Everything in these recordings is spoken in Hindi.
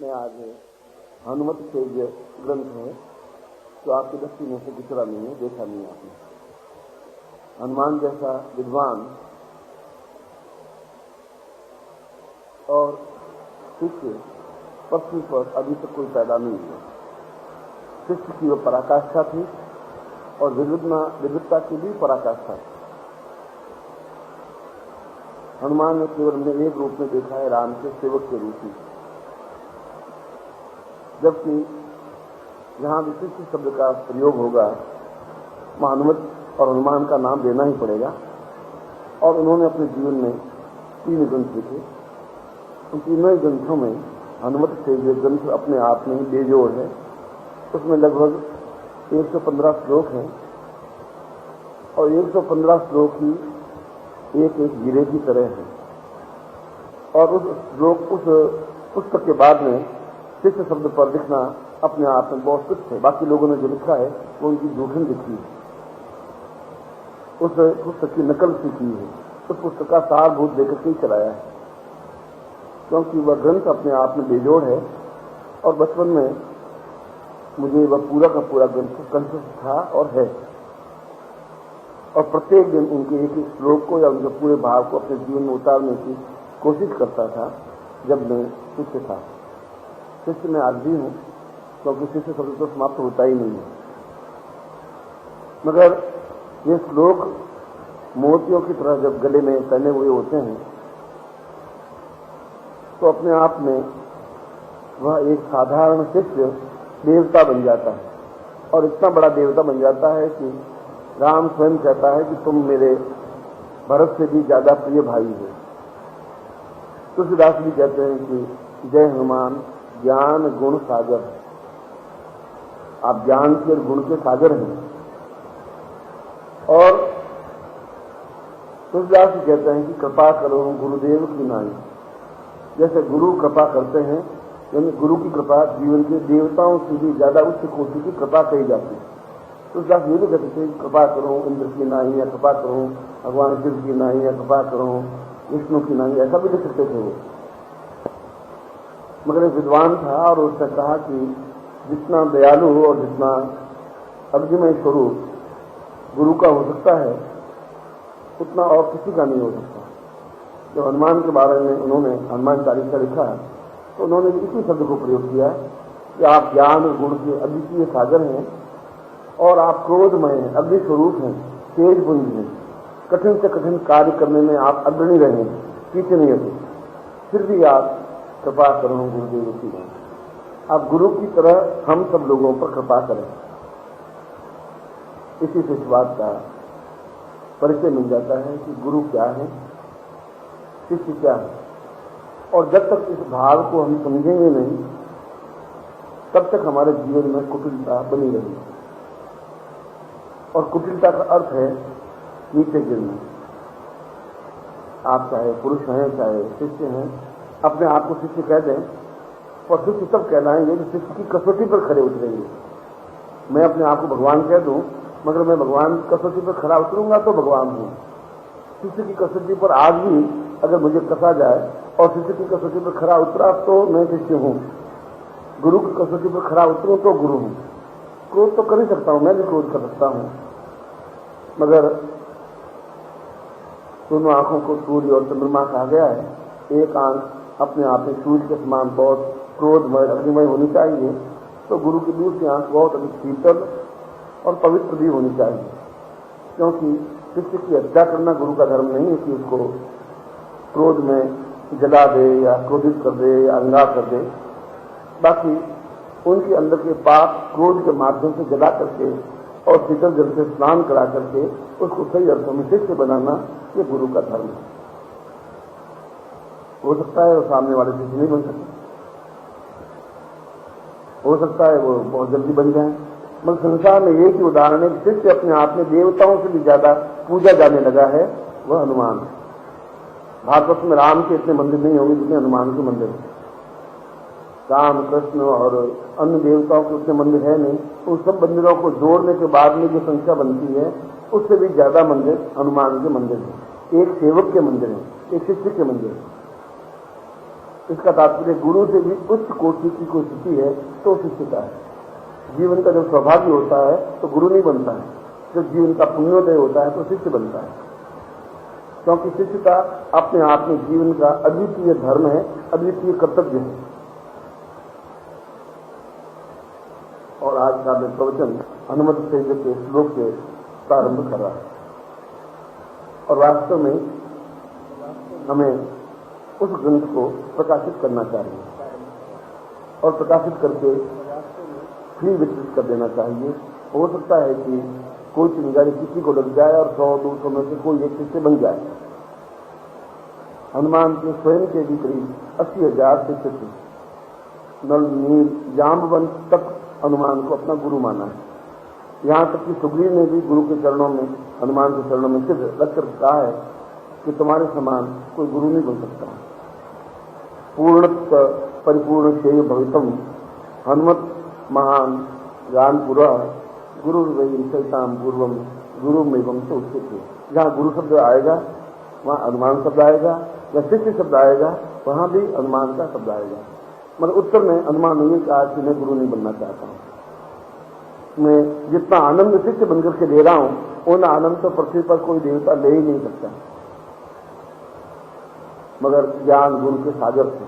में आज हनुमत सेव्य ग्रंथ है जो आपकी दृष्टि में से गुजरा नहीं है, देखा नहीं आपने। हनुमान जैसा विद्वान और शिष्य पृथ्वी पर अभी तक कोई पैदा नहीं हुआ। शिष्य की वो पराकाष्ठा थी और विविधता की भी पराकाष्ठा थी। हनुमान ने केवल हमने एक रूप में देखा है, राम के सेवक के रूप में, जबकि जहां विशिष्ट शब्द का प्रयोग होगा वहां हनुमत और हनुमान का नाम देना ही पड़ेगा। और उन्होंने अपने जीवन में 3 ग्रंथ लिखे। उन तीनों ग्रंथों में हनुमत सेव्य ग्रंथ अपने आप में ही बेजोड़ है। उसमें लगभग 115 श्लोक हैं और 115 श्लोक ही एक एक हीरे की तरह है। और उस पुस्तक के बाद में शिष्य शब्द पर लिखना अपने आप में बहुत तुच्छ है। बाकी लोगों ने जो लिखा है वो उनकी जोखिम लिखी है, उस पुस्तक की नकल से की है, उस पुस्तक का सारभूत देकर के ही चलाया है, क्योंकि वह ग्रंथ अपने आप में बेजोड़ है। और बचपन में मुझे वह पूरा का पूरा ग्रंथ कंठस्थ था और है, और प्रत्येक दिन उनके एक एक श्लोक को या उनके पूरे भाव को अपने जीवन में उतारने की कोशिश करता था जब मैं शिष्य था। शिष्य में आज भी हूं, क्योंकि शिष्य शब्द तो समाप्त होता ही नहीं है। मगर ये श्लोक मोतियों की तरह जब गले में पहने हुए होते हैं तो अपने आप में वह एक साधारण शिष्य देवता बन जाता है। और इतना बड़ा देवता बन जाता है कि राम स्वयं कहता है कि तुम मेरे भरत से भी ज्यादा प्रिय भाई हो। तुलसीदास भी कहते हैं कि जय हनुमान ज्ञान गुण सागर, आप ज्ञान के और गुण के सागर हैं। और तुलसीदास भी कहते हैं कि कृपा करो गुरुदेव की नाई। जैसे गुरु कृपा करते हैं, यानी गुरु की कृपा जीवन के देवताओं से भी ज्यादा उच्च कोटि की कृपा कही जाती है। तुलसीदास ये भी कहते थे कृपा करो इंद्र की नाई, या कृपा करो भगवान शिव की नाई, या कृपा करो विष्णु की नाई, ऐसा भी लिख सकते थे वो। मगर एक विद्वान था और उसने कहा कि जितना दयालु और जितना अग्निमय स्वरूप गुरु का हो सकता है उतना और किसी का नहीं हो सकता। जब हनुमान के बारे में उन्होंने हनुमान चालीसा लिखा है तो उन्होंने इसी शब्द को प्रयोग किया कि आप ज्ञान और गुण के अद्वितीय सागर हैं और आप क्रोधमय हैं, अग्नि स्वरूप हैं, तेज पुंज हैं। कठिन से कठिन कार्य करने में आप अग्रणी रहे, पीछे नहीं हटे, फिर भी आप कृपा करो गुरुदेव की नाई। आप गुरु की तरह हम सब लोगों पर कृपा करें। इसी से इस बात का परिचय मिल जाता है कि गुरु क्या है, शिष्य क्या है। और जब तक इस भाव को हम समझेंगे नहीं तब तक हमारे जीवन में कुटिलता बनी रहेगी। और कुटिलता का अर्थ है नीचे गिरना। आप चाहे पुरुष हैं चाहे शिष्य हैं, अपने आप को शिष्य कह दें और शिष्य तब कहलाएंगे कि शिष्य की कसौटी पर खड़े उतरेंगे। मैं अपने आप को भगवान कह दूं मगर मैं भगवान की कसौटी पर खड़ा उतरूंगा तो भगवान हूं। शिष्य की कसौटी पर आज भी अगर मुझे कसा जाए और शिष्य की कसौटी पर खड़ा उतरा तो मैं शिष्य हूं। गुरु की कसौटी पर खड़ा उतरूं तो गुरु हूं। क्रोध तो कर ही सकता हूं, मैं भी क्रोध कर सकता हूं, मगर दोनों आंखों को सूर्य और चंद्रमा कहा गया है। एक आंख अपने आप में सूर्य के समान बहुत क्रोधमय अग्निमय होनी चाहिए, तो गुरु की दूसरी आंख बहुत अधिक शीतल और पवित्र भी होनी चाहिए। क्योंकि शिष्य की हत्या करना गुरु का धर्म नहीं है कि उसको क्रोध में जला दे या क्रोधित कर दे या अंगार कर दे। बाकी उनके अंदर के पाप क्रोध के माध्यम से जला करके और शीतल जल से स्नान करा करके उसको सही अर्थों में शिष्य बनाना ये गुरु का धर्म है। हो सकता है वो सामने वाले शिष्य नहीं बन सके, हो सकता है वो बहुत जल्दी बन जाए, मगर संसार में एक ही उदाहरण है कि शिष्य अपने आप में देवताओं से भी ज्यादा पूजा जाने लगा है, वह हनुमान है। भारतवर्ष में राम के इतने मंदिर नहीं होंगे जितने हनुमान के मंदिर हैं। राम कृष्ण और अन्य देवताओं के उतने मंदिर है नहीं। उन सब मंदिरों को जोड़ने के बाद में जो संख्या बनती है उससे भी ज्यादा मंदिर हनुमान के मंदिर हैं। एक सेवक के मंदिर हैं, एक शिष्य के मंदिर हैं। इसका तात्पर्य गुरु से भी उच्च कोटि की कोई स्थिति है तो शिष्य का है। जीवन का जब सौभाग्य होता है तो गुरु नहीं बनता है, जब जीवन का पुण्योदय होता है तो शिष्य बनता है, क्योंकि शिष्य का अपने आप में जीवन का अद्वितीय धर्म है, अद्वितीय कर्तव्य है। और आज का मैं प्रवचन हनुमत सेव्य के श्लोक से प्रारंभ कर रहा है और वास्तव में हमें उस ग्रंथ को प्रकाशित करना चाहिए और प्रकाशित करके फ्री वितरित कर देना चाहिए। हो सकता है कि कोई चिंगारी किसी को लग जाए और 100-200 में से कोई एक शिष्य बन जाए। हनुमान के स्वयं के भी करीब 80,000 शिष्य थे। नल नील जाम्बवंत तक हनुमान को अपना गुरु माना है। यहां तक कि सुग्रीव ने भी गुरु के चरणों में, हनुमान के चरणों में सिर रखकर कहा है कि तुम्हारे समान कोई गुरु नहीं बन सकता। पूर्णत्व परिपूर्ण शेय भवितम हनुमत महान ज्ञानपुरा गुरु वैताम पूर्वम गुरु एवं तो उसके थे। जहां गुरु शब्द आएगा वहां हनुमान शब्द आएगा, या शिष्य शब्द आएगा वहां भी हनुमान का शब्द आएगा। मतलब उत्तर में हनुमान ने कहा कि मैं गुरु नहीं बनना चाहता हूं, मैं जितना आनंद शिष्य बनकर के दे रहा हूं उन आनंद तो पृथ्वी पर कोई देवता ले ही नहीं सकता। मगर ज्ञान गुरु के सागर थे,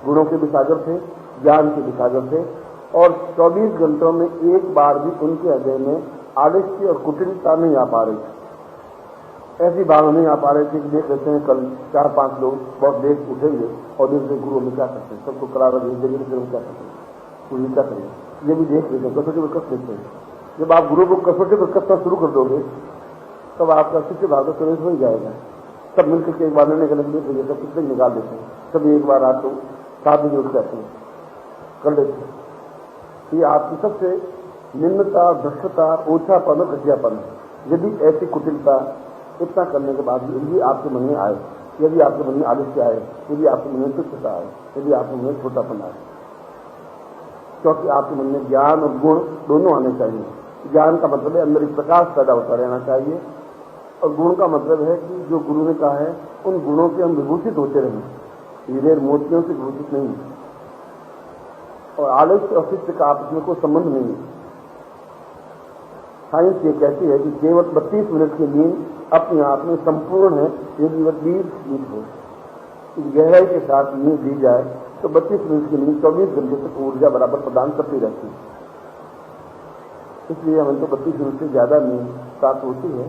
गुणों के भी सागर थे, ज्ञान के भी सागर थे, और 24 घंटों में एक बार भी उनके हृदय में आलस्य और कुटिलता नहीं आ पा रही थी। ऐसी भावना नहीं आ पा रही थी कि देख लेते हैं कल 4-5 लोग बहुत देर उठेंगे और दिन से गुरु में क्या करते हैं, सबको करारा भेज देंगे तो फिर क्या करते हैं, गुरु क्या करेंगे, ये भी देख लेते हैं, कसौटी पर कस लेते हैं। जब आप गुरु को कसौटी पर कसना शुरू कर दोगे तब आपका शिष्य भाव तो सुरेश हो ही जाएगा। सब मिलकर के एक बार निर्णय करने के लिए सब कितने निकाल देते हैं, सभी एक बार रात को 7 बजे उठ जाते हैं, कर लेते हैं। ये आपकी सबसे निम्नता, भ्रष्टता, ओछापन और घटियापन है। यदि ऐसी कुटिलता इतना करने के बाद भी यदि आपके मन में आए, यदि आपके मन में आलस्य आए, यदि आपके मन में तुच्छता आए, यदि आपके मन में छोटापन आए, क्योंकि आपके मन में ज्ञान और गुण दोनों आने चाहिए। ज्ञान का मतलब है अंदर एक प्रकाश पैदा होता रहना चाहिए, और गुण का मतलब है कि जो गुरु ने कहा है उन गुणों से हम विभूषित होते रहें, हीरे मोतियों से विभूषित नहीं है। और आलस्य और शिष्य का आपस में कोई संबंध नहीं है। साइंस ये कहती है कि केवल 32 मिनट की नींद अपने आप में संपूर्ण है यदि वह डीप स्लीप हो। इस गहराई के साथ नींद दी जाए तो 32 मिनट की नींद 24 घंटे तक ऊर्जा बराबर प्रदान करती रहती है। इसलिए हमें तो 32 मिनट से ज्यादा नींद प्राप्त होती है,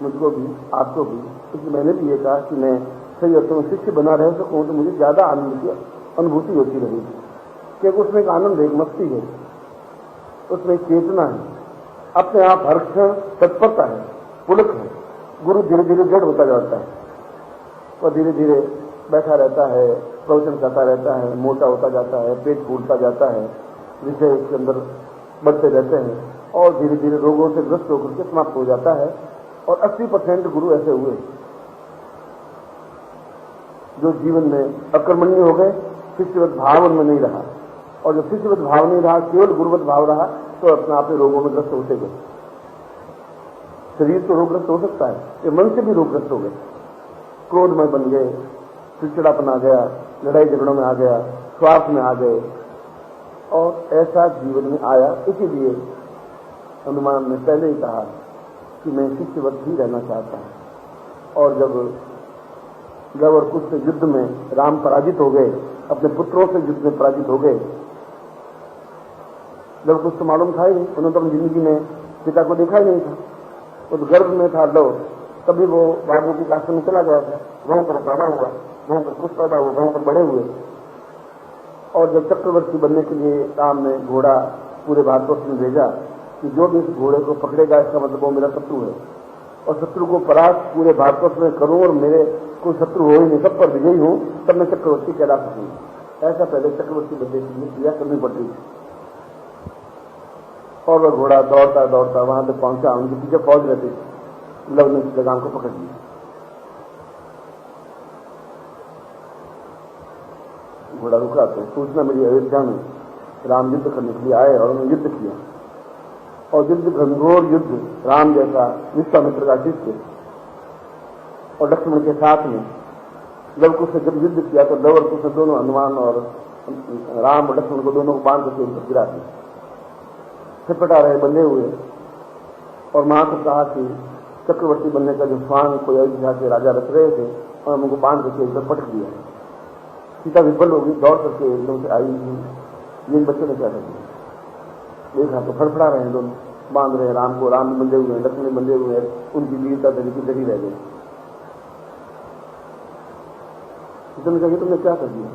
मुझको भी, आपको भी। इसलिए मैंने भी ये कहा कि मैं सही अर्थों में शिष्य बना रह सकूं तो मुझे ज्यादा आनंद की अनुभूति होती रहेगी, क्योंकि उसमें एक आनंद है, एक मस्ती है, उसमें चेतना है, अपने आप हर क्षण तत्परता है, पुलक है। गुरु धीरे धीरे जड़ होता जाता है, वह धीरे धीरे बैठा रहता है, प्रवचन करता रहता है, मोटा होता जाता है, पेट फूलता जाता है, विषय उसके अंदर बढ़ते रहते हैं और धीरे धीरे रोगों से ग्रस्त होकर के समाप्त हो जाता है। और 80% गुरु ऐसे हुए जो जीवन में अकर्मण्य हो गए, शिष्यवत भाव उनमें नहीं रहा, और जब शिष्यवत भाव नहीं रहा, केवल गुरुवत भाव रहा, तो अपने आप रोगों में ग्रस्त होते गए। शरीर तो रोगग्रस्त हो सकता है, ये मन से भी रोगग्रस्त हो गए, क्रोधमय बन गए, चिड़चिड़ापन आ गया, लड़ाई झगड़ों में आ गया, स्वार्थ में आ गए, और ऐसा जीवन में आया। इसीलिए हनुमान ने पहले ही कहा कि मैं शिष्यवत ही रहना चाहता हूं। और जब और कुछ से युद्ध में राम पराजित हो गए, अपने पुत्रों से युद्ध में पराजित हो गए, जब कुछ तो मालूम था ही, उन्होंने तो अपनी जिंदगी में पिता को देखा ही नहीं था, वो तो गर्भ में था लो, तभी वो बाबू की काशी में चला गया था, वहां पर पैदा हुआ, वहां पर कुछ पैदा हुआ, वहां पर बड़े हुए। और जब चक्रवर्ती बनने के लिए राम ने घोड़ा पूरे भारतवर्ष में भेजा कि जो भी इस घोड़े को पकड़ेगा इसका मतलब वो मेरा शत्रु है, और शत्रु को परास्त पूरे भारतवर्ष में करूं और मेरे कोई शत्रु हो ही नहीं, सब पर विजयी हूं, तब मैं चक्रवर्ती कहला सकूंगा। ऐसा पहले चक्रवर्ती बनने के लिए क्रिया करनी पड़ती थी। और वह घोड़ा दौड़ता दौड़ता वहां तक पहुंचा, उनके पीछे फौज रहती थी, लव ने उस लगाम को पकड़ लिया। घोड़ा रुका तो सूचना मिली अयोध्या में राम युद्ध करने के लिए आए, और उन्होंने युद्ध किया, और युद्ध घनघोर युद्ध, राम जैसा विश्वामित्र का शिष्य और लक्ष्मण के साथ में लव कुश ने जब युद्ध किया तो लव और कुश ने दोनों हनुमान और राम और लक्ष्मण को दोनों को बांध करके ऊपर गिरा दिया, छटपटा रहे बंधे हुए। और मां को कहा कि चक्रवर्ती बनने का जो स्वांग कोई अयोध्या के राजा रख रहे थे और उनको बांध करके ऊपर पटक दिया। सीता विफल हो गई, दौड़ करके एकदम से आई, ये बच्चे ने क्या कर दिया, देखा तो फड़फड़ा रहे हैं दोनों, बांध रहे हैं राम को, राम बंधे हुए हैं, लक्ष्मण बंधे हुए हैं, उनकी वीरता की जगी रह गई। तुमने कहा तुमने क्या कर दिया,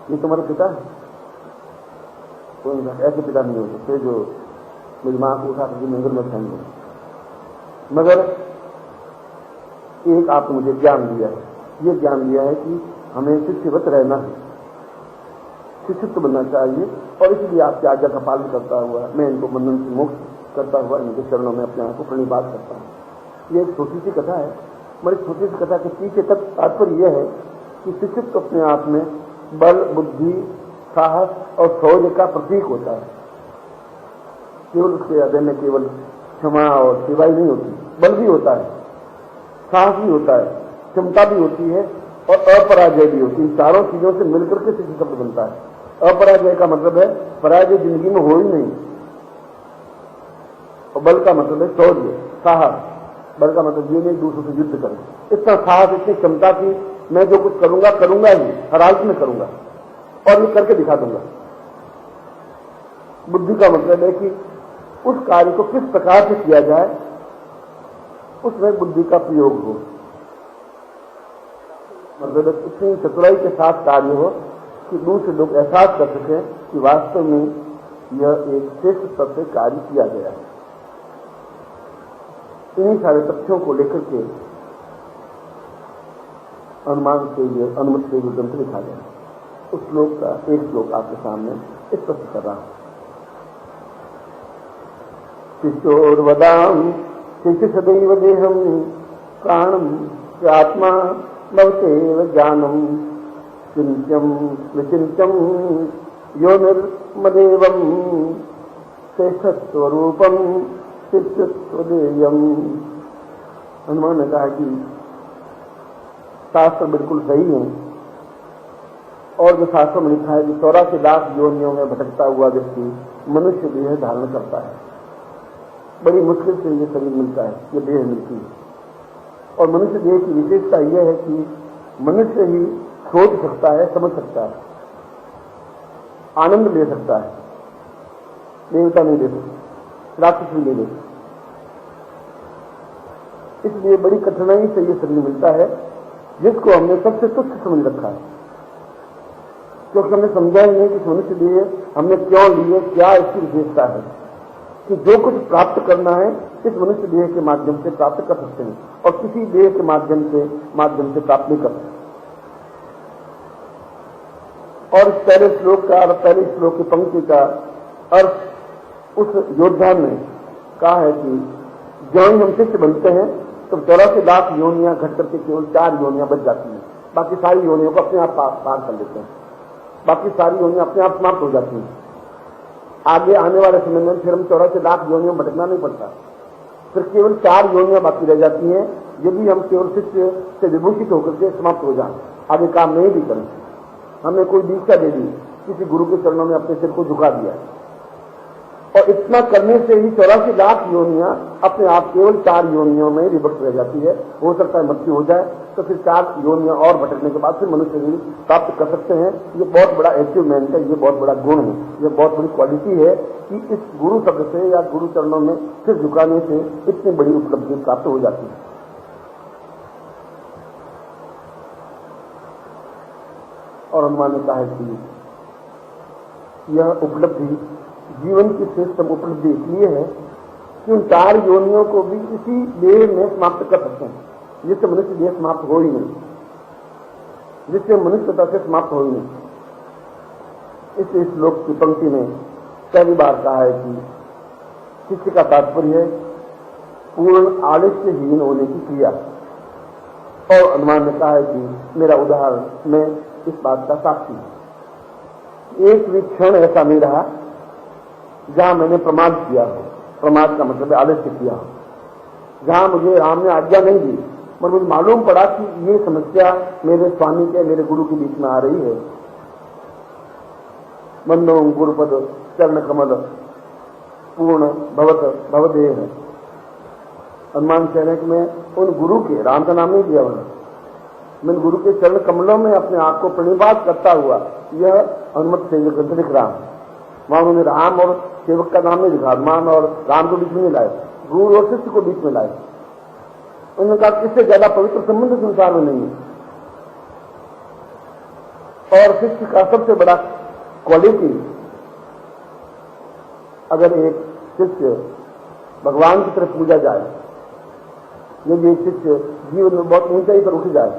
ये तुम्हारा पिता है? तो ऐसे पिता नहीं हो सकते जो मेरी मां को उठा करके मंदिर में फेंक दें। मगर एक आपने मुझे ज्ञान दिया है, ये ज्ञान दिया है कि हमें शिष्यवत रहना है, शिक्षित बनना चाहिए, और इसलिए आपकी आज्ञा का पालन करता हुआ मैं इनको बंधन से मुक्त करता हुआ इनके चरणों में अपने आप को प्रणिपात करता हूं। ये एक छोटी सी कथा है, बड़ी छोटी सी कथा के पीछे तक तात्पर्य यह है कि शिक्षित अपने आप में बल, बुद्धि, साहस और शौर्य का प्रतीक होता है। केवल उसके हृदय में केवल क्षमा और सेवा ही नहीं होती, बल भी होता है, साहस भी होता है, क्षमता भी होती है और अपराजय भी होती है। चारों चीजों से मिलकर के शिक्षित शब्द बनता है। अपराजय का मतलब है पराजय जिंदगी में हो ही नहीं, और बल का मतलब है शौर्य, साहस। बल का मतलब ये नहीं दूसरों से युद्ध करें, इतना साहस, इतनी क्षमता की मैं जो कुछ करूंगा करूंगा ही, हर हालत में करूंगा और ये करके दिखा दूंगा। बुद्धि का मतलब है कि उस कार्य को किस प्रकार से किया जाए, उसमें बुद्धि का प्रयोग हो, मतलब इतनी चतुराई के साथ कार्य हो कि दूसरे लोग एहसास कर सकें कि वास्तव में यह एक श्रेष्ठ स्तर से कार्य किया गया है। इन्हीं सारे तथ्यों को लेकर के अनुमान से अनुमति से जो ग्रंथ लिखा गया, उस श्लोक का एक श्लोक आपके सामने स्पष्ट कर रहा हूं। शिष्योर्वदाम शिष्य सदैव देहम प्राणम आत्मा भवतेव ज्ञानम चिंत्यम विचिंत्यम यो निर्मदेवम श्रेष्ठस्वरूपम शिष्यस्वदेयम। हनुमान ने कहा कि शास्त्र बिल्कुल सही है, और जो शास्त्र में लिखा है कि 84 लाख योनियों में भटकता हुआ व्यक्ति मनुष्य देह धारण करता है। बड़ी मुश्किल से ये शरीर मिलता है, ये देह मिलती है, और मनुष्य देह की विशेषता यह है कि मनुष्य ही सोच सकता है, समझ सकता है, आनंद ले सकता है, देवता नहीं ले सकता, राक्षस भी नहीं ले सकता। इसलिए बड़ी कठिनाई से ये शरीर मिलता है, जिसको हमने सबसे तुच्छ समझ रखा है, क्योंकि हमने समझा ही नहीं कि मनुष्य देह हमने क्यों लिए, क्या इसकी विशेषता है कि जो कुछ प्राप्त करना है इस मनुष्य देह के माध्यम से प्राप्त कर सकते हैं, और किसी देह के माध्यम से प्राप्त नहीं कर सकते। और पहले श्लोक का और पहले श्लोक की पंक्ति का अर्थ उस योद्धा ने कहा है कि जो हम शिष्य बनते हैं तो 84 लाख योनियां घट करके केवल 4 योनियां बच जाती हैं, बाकी सारी योनियों को अपने आप पार कर लेते हैं, बाकी सारी योनियां अपने आप समाप्त हो जाती हैं। आगे आने वाले समय में फिर हम 84 लाख योनियों में भटकना नहीं पड़ता, फिर केवल 4 योनियां बाकी रह जाती हैं, यदि हम केवल शिष्य से विभूषित होकर के समाप्त हो जाए, आगे काम नहीं भी करें। हमने कोई दीक्षा दे दी, किसी गुरु के चरणों में अपने सिर को झुका दिया, और इतना करने से ही 84 लाख योनियां अपने आप केवल 4 योनियों में विभक्त रह जाती है। हो सकता है मृत्यु हो जाए तो फिर 4 योनियां और भटकने के बाद फिर मनुष्य शरीर प्राप्त कर सकते हैं। ये बहुत बड़ा अचीवमेंट है, ये बहुत बड़ा गुण है, ये बहुत बड़ी क्वालिटी है कि इस गुरु शब्द से या गुरु चरणों में सिर झुकाने से इतनी बड़ी उपलब्धि प्राप्त हो जाती है। और हनुमान ने कहा कि यह उपलब्धि जीवन की श्रेष्ठ उपलब्धि इसलिए है कि उन 4 योनियों को भी इसी देह में समाप्त कर सकते हैं, जिससे मनुष्य देह समाप्त हो ही नहीं, जिससे मनुष्यता से समाप्त हो ही नहीं। इस श्लोक की पंक्ति में पहली बार कहा है कि शिष्य का तात्पर्य है पूर्ण आलस्यहीन होने की क्रिया। और हनुमान ने कहा है कि मेरा उदाहरण में इस बात का साक्षी है। एक भी क्षण ऐसा नहीं रहा जहां मैंने प्रमाद किया हो, प्रमाद का मतलब आलस्य किया हो, जहां मुझे राम ने आज्ञा नहीं दी मगर मुझे मालूम पड़ा कि ये समस्या मेरे स्वामी के, मेरे गुरु के बीच में आ रही है। मनो गुरुपद चरण कमल पूर्ण भवत भवदेह। हनुमान कह रहे हैं कि मैं उन गुरु के, राम का नाम नहीं दिया उन्होंने, मैं गुरु के चरण कमलों में अपने आप को प्रणिपात करता हुआ यह हनुमत सेवक ग्रंथ लिख रहा हूं। वहां उन्होंने राम और सेवक का नाम नहीं लिखा, हनुमान और राम को बीच में नहीं लाए, गुरु और शिष्य को बीच में लाए। उन्होंने कहा इससे ज्यादा पवित्र संबंध संसार में नहीं है। और शिष्य का सबसे बड़ा क्वालिटी, अगर एक शिष्य भगवान की तरफ पूजा जाए, यदि एक शिष्य जीवन में बहुत ऊंचाई पर उठ जाए,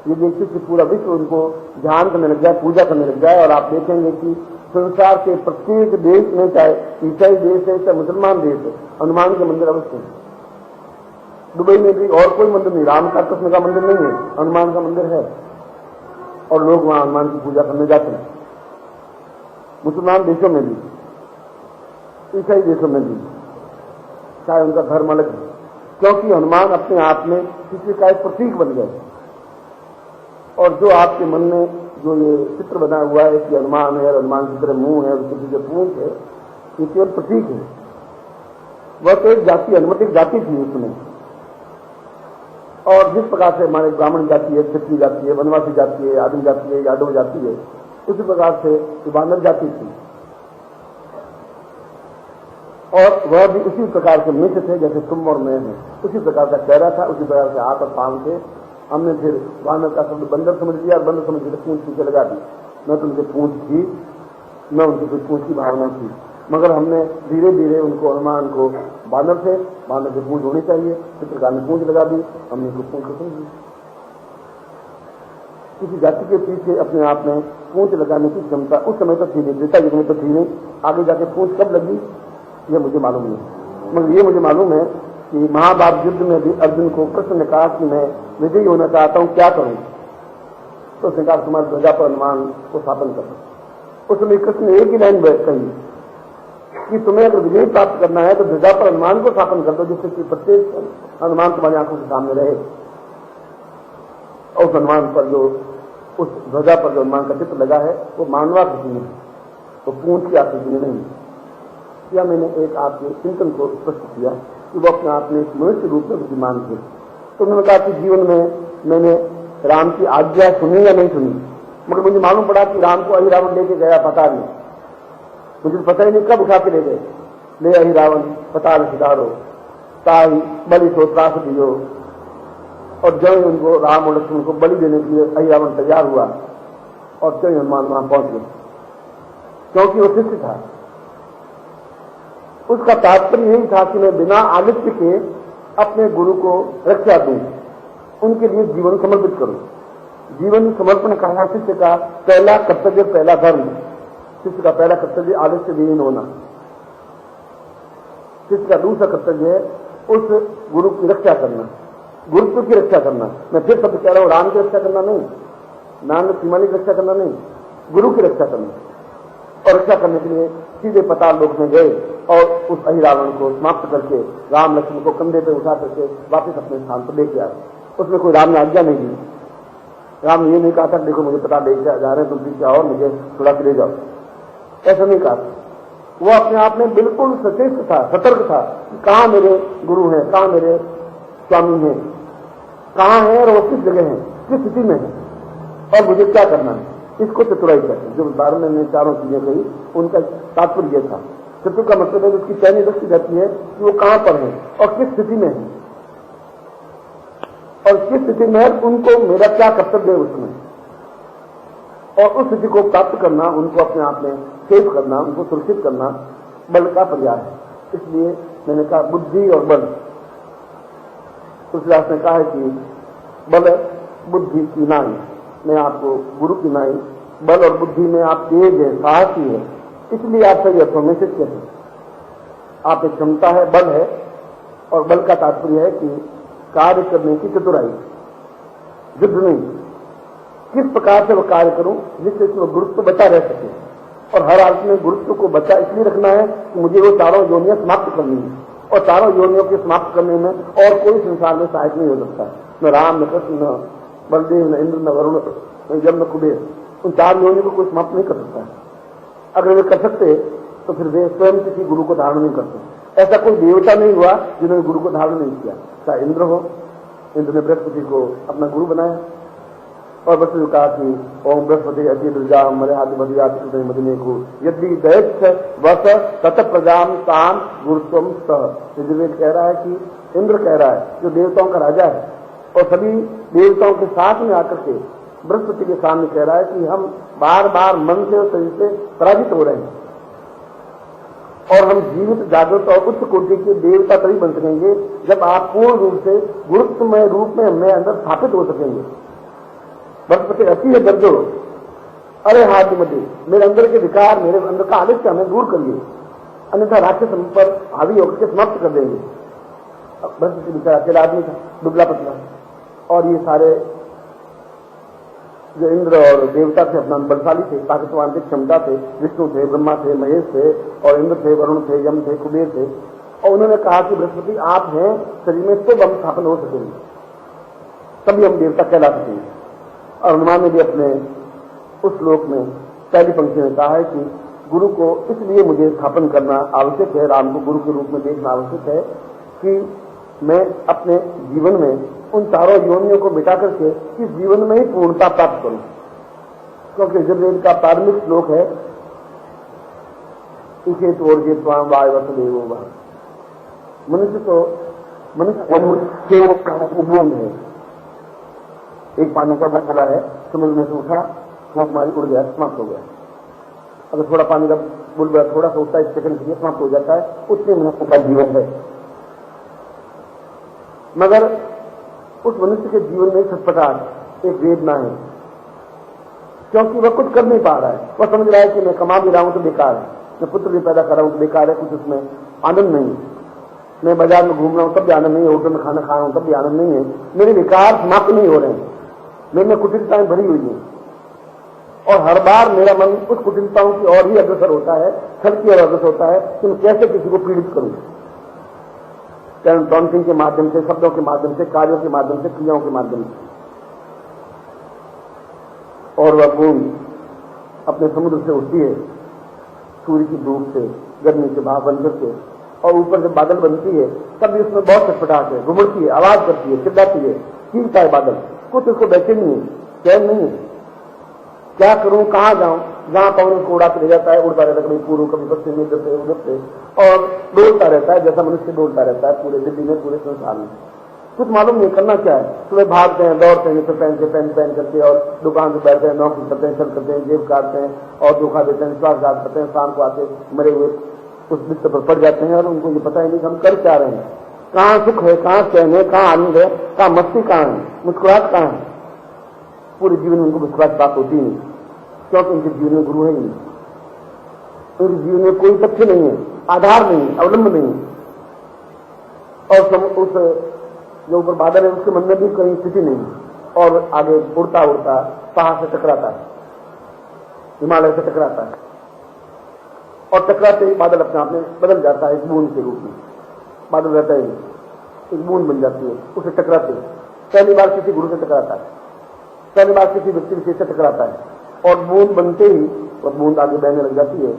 यदि एक शिष्य पूरा विश्व उनको ध्यान करने लग जाए, पूजा करने लग जाए, और आप देखेंगे कि संसार के प्रत्येक देश में, चाहे ईसाई देश है चाहे मुसलमान देश है, हनुमान के मंदिर अवश्य है। दुबई में भी और कोई मंदिर नहीं, राम का कृष्ण का मंदिर नहीं है, हनुमान का मंदिर है, और लोग वहां हनुमान की पूजा करने जाते हैं। मुसलमान देशों में भी, ईसाई देशों में भी, चाहे उनका धर्म अलग है, क्योंकि हनुमान अपने आप में किसी का एक प्रतीक बन गए। और जो आपके मन में जो ये चित्र बना हुआ है कि हनुमान है, हनुमान की तरह मुंह है, उसके पीछे पूंछ है, ये केवल प्रतीक है। वह तो एक जाति, हनुमतिक जाति थी उसमें। और जिस प्रकार से हमारे ब्राह्मण जाति है, क्षत्रिय जाति है, वनवासी जाति है, आदिम जाति है, यादव जाति है, उसी प्रकार से वानर जाति थी। और वह भी उसी प्रकार से मिश्र थे जैसे तुम और मैं हैं। उसी प्रकार का चेहरा था, उसी प्रकार से हाथ और पांव थे। हमने फिर वानर का शब्द बंदर समझ लिया, और बंदर समझ के पूंछ पीछे लगा दी। न तो उनकी पूंछ थी, न उनकी कोई पूंछ की भावना थी, मगर हमने धीरे धीरे उनको, हनुमान को बानर से, बानर की पूंछ होनी चाहिए, चित्रकार ने पूंछ लगा दी, हमने उसको पूंछ को समझ ली। किसी जाति के पीछे अपने आप में पूंछ लगाने की क्षमता उस समय तो थी नहीं, त्रेता युग में तो थी नहीं। आगे जाके पूंछ कब लगी यह मुझे मालूम नहीं, मगर ये मुझे मालूम है कि महाभारत युद्ध में भी अर्जुन को कृष्ण ने कहा कि मैं विजयी होना चाहता हूं, क्या करूं? तो उसने कहा तुम्हारी ध्वजा पर हनुमान को स्थापन कर दो। उस समय कृष्ण ने एक ही लाइन कही कि तुम्हें अगर विजय प्राप्त करना है तो ध्वजा पर हनुमान को स्थापन कर दो, जिससे कि प्रत्येक हनुमान तुम्हारी आंखों के सामने रहे। और उस हनुमान पर जो, उस ध्वजा पर जो हनुमान का चित्र लगा है वो मानवाकृति में है, तो पूंछ की आकृति में नहीं। या मैंने एक आपके चिंतन को स्पष्ट किया कि वो अपने आप में एक मनुष्य रूप में बुद्धिमान थे। तो उन्होंने कहा कि जीवन में मैंने राम की आज्ञा सुनी या नहीं सुनी, मगर मुझे मालूम पड़ा कि राम को अहिरावण लेके गया पता नहीं, मुझे पता ही नहीं कब उठा के ले गए। ले अहिरावण पताल सिधारो ताई बलि सो त्रास दियो। और जब उनको राम और लक्ष्मण को बलि देने के लिए अहिरावण तैयार हुआ, और जब हनुमान वहां पहुंच गए, क्योंकि वो शिष्य था। उसका तात्पर्य यही था कि मैं बिना आलिस्य के अपने गुरु को रक्षा दूं, उनके लिए जीवन समर्पित करूं। जीवन समर्पण करना शिष्य का पहला कर्तव्य, पहला धर्म। शिष्य का पहला कर्तव्य आलिस्य विहीन होना। शिष्य का दूसरा कर्तव्य है उस गुरु की रक्षा करना, गुरुत्व की रक्षा करना। मैं फिर शब्द कह रहा हूं, राम की रक्षा करना नहीं, नाम सीमानी की रक्षा करना नहीं, गुरु की रक्षा करना। और रक्षा करने के लिए सीधे पताल लोक में गए और उस अहिरावण को समाप्त करके राम लक्ष्मण को कंधे पे उठा करके वापस अपने स्थान पर लेके आए। उसमें कोई राम ने आज्ञा नहीं दी। राम ने ये नहीं कहा था देखो मुझे पता लेके जा रहे हैं, तुम पीछे आओ, मुझे थोड़ा के ले जाओ, ऐसा नहीं कहा। वो अपने आप में बिल्कुल सचेत था, सतर्क था कि कहाँ मेरे गुरु हैं, कहाँ मेरे स्वामी हैं, कहाँ है और वो किस जगह है, किस स्थिति में है, और मुझे क्या करना है। इसको चतुराई कहते हैं। जो बारे में चारों चीजें कही उनका तात्पर्य था। चतुर का मतलब है उसकी पहली दृष्टि रहती है कि वो कहां पर है और किस स्थिति में है, और किस स्थिति में है उनको मेरा क्या कर्तव्य है उसमें, और उस स्थिति को प्राप्त करना, उनको अपने आप में सेव करना, उनको सुरक्षित करना बल का पर्याय है। इसलिए मैंने कहा बुद्धि और बल। तुलसीदास ने कहा है कि बल बुद्धि की नाई, मैं आपको गुरु की नाई, बल और बुद्धि में आप तेज है, साहसी है, इसलिए आप सही अर्थों में शिष्य हैं। आप एक क्षमता है, बल है, और बल का तात्पर्य है कि कार्य करने की चतुराई, युद्ध नहीं, किस प्रकार से वह कार्य करूं जिससे इसमें गुरुत्व बचा रह सके। और हर हालत में गुरुत्व को बचा इसलिए रखना है कि मुझे वो चारों योनियां समाप्त करनी है, और चारों योनियों के समाप्त करने में और कोई संसार में सहायक नहीं हो सकता। न राम, न कृष्ण, न बलदेव, न इंद्र, न वरुण, न यम, न कुबेर, उन 4 योनियों को कोई समाप्त नहीं कर सकता है। अगर वे कर सकते तो फिर वे स्वयं किसी गुरु को धारण नहीं करते। ऐसा कोई देवता नहीं हुआ जिन्होंने गुरु को धारण नहीं किया। चाहे इंद्र हो, इंद्र ने बृहस्पति को अपना गुरु बनाया और बस ने कहा कि ओम बृहस्पति अति दुर्गा मरे हाथी मधुयात मदने को यदि दैत्य वस तत प्रजाम ताम गुरुत्वम सह। यजुर्वेद कह रहा है कि इंद्र कह रहा है, जो देवताओं का राजा है और सभी देवताओं के साथ में आकर के बृहस्पति के सामने कह रहा है कि हम बार बार मन से और शरीर से पराजित हो रहे हैं और हम जीवित, जागृत और उच्च कोटि के देवता तभी बन सकेंगे जब आप पूर्ण रूप से गुरुत्वमय रूप में हमें अंदर स्थापित हो सकेंगे। बृहस्पति अति है दर्दो, अरे हाथ मध्य, मेरे अंदर के विकार, मेरे अंदर का आलस्य हमें दूर करिए, अन्यथा राक्षस हम पर हावी होकर के समाप्त कर देंगे। बृहस्पति बेचारा अकेला आदमी था, दुबला पतला, और ये सारे जो इंद्र और देवता थे अपना बलशाली थे, ताकतवान थे, क्षमता थे, विष्णु थे, ब्रह्मा थे, महेश थे और इंद्र थे, वरुण थे, यम थे, कुबेर थे। और उन्होंने कहा कि बृहस्पति आप हैं शरीर में तो हम स्थापन हो सकेंगे, तभी हम देवता कहला सकेंगे। और हनुमान ने भी अपने उस श्लोक में पहली पंक्ति में कहा है कि गुरु को इसलिए मुझे स्थापन करना आवश्यक है, राम को गुरु के रूप में देखना आवश्यक है कि मैं अपने जीवन में उन 4 योनियों को मिटा करके इस जीवन में ही पूर्णता प्राप्त करूं। क्योंकि यजुर्वेद का प्रारंभिक श्लोक है इसे तोड़े स्वाम वाय वसुदेव। मनुष्य तो मनुष्य उपबूंद है, एक पानी का बुलबुला है, समुद्र में से उठा, वो हमारी उड़ गया, समाप्त हो गया। अगर थोड़ा पानी का बुलबुला थोड़ा सा उठता है, 1 सेकंड के लिए समाप्त हो जाता है, उतने मनुष्य का जीवन है। मगर उस मनुष्य के जीवन में छटपटाहट, एक वेदना है, क्योंकि वह कुछ कर नहीं पा रहा है। वह समझ रहा है कि मैं कमा भी रहा हूं तो बेकार है, मैं पुत्र भी पैदा कर रहा हूं तो बेकार है, कुछ उसमें आनंद नहीं है। मैं बाजार में घूम रहा हूं तब भी आनंद नहीं है, होटल में खाना खा रहा हूं तब भी आनंद नहीं है, मेरे विकार समाप्त नहीं हो रहे हैं, मेरे में कुटिलताएं भरी हुई है। और हर बार मेरा मन उस कुटिलताओं की ओर ही अग्रसर होता है, छल की ओर अग्रसर होता है कि मैं कैसे किसी को पीड़ित करूं, टॉन्टिंग के माध्यम से, शब्दों के माध्यम से, कार्यों के माध्यम से, क्रियाओं के माध्यम से। और वह बूंद अपने समुद्र से उठती है, सूर्य की धूप से, गर्मी से, भाप बनकर के, और ऊपर जब बादल बनती है तब भी उसमें बहुत छटपटाहट है, घुमड़ती है, आवाज करती है, चिल्लाती है, चीखता है बादल, कुछ उसको बेचैनी है, चैन नहीं है। क्या करूं, कहां जाऊं, जहां पवन उसको उड़ा के ले जाता है, उड़ता रहता है, कभी पूर्व कभी पश्चिम में, इधर से उधर से, और डोलता रहता है जैसा मनुष्य डोलता रहता है पूरे दिल्ली में, पूरे संसार में। कुछ मालूम नहीं करना क्या है। सुबह भागते हैं, दौड़ते हैं, जैसे पहन करके, और दुकान पे बैठते हैं, नौकरी करते हैं, चल करते हैं, जेब काटते हैं और धोखा देते हैं, विश्वासघात करते हैं, शाम को आते मरे हुए उस बिस्तर पर पड़ जाते हैं और उनको ये पता ही नहीं कि हम कर क्या रहे हैं, कहाँ सुख है, कहाँ चैन है, कहाँ आनंद है, कहाँ मस्ती कहाँ है, मुस्कुराहट कहाँ है। पूरे जीवन में उनको मुस्कुराहट प्राप्त होती नहीं, क्योंकि उनके जीवन में गुरु है ही नहीं, उनके जीवन में कोई तथ्य नहीं है, आधार नहीं है, अवलंब नहीं है। और उस जो ऊपर बादल है उसके मन में भी कहीं स्थिति नहीं है, और आगे उड़ता उड़ता पहाड़ से टकराता है, हिमालय से टकराता है, और टकराते ही बादल अपने आप में बदल जाता है एक बूंद के रूप में। बादल रहता है, एक बूंद बन जाती है, उसे टकराते हैं। पहली बार किसी गुरु से टकराता है, पहली बार किसी व्यक्ति विशेष से टकराता है, और बूंद बनते ही वह बूंद आगे बहने लग जाती है,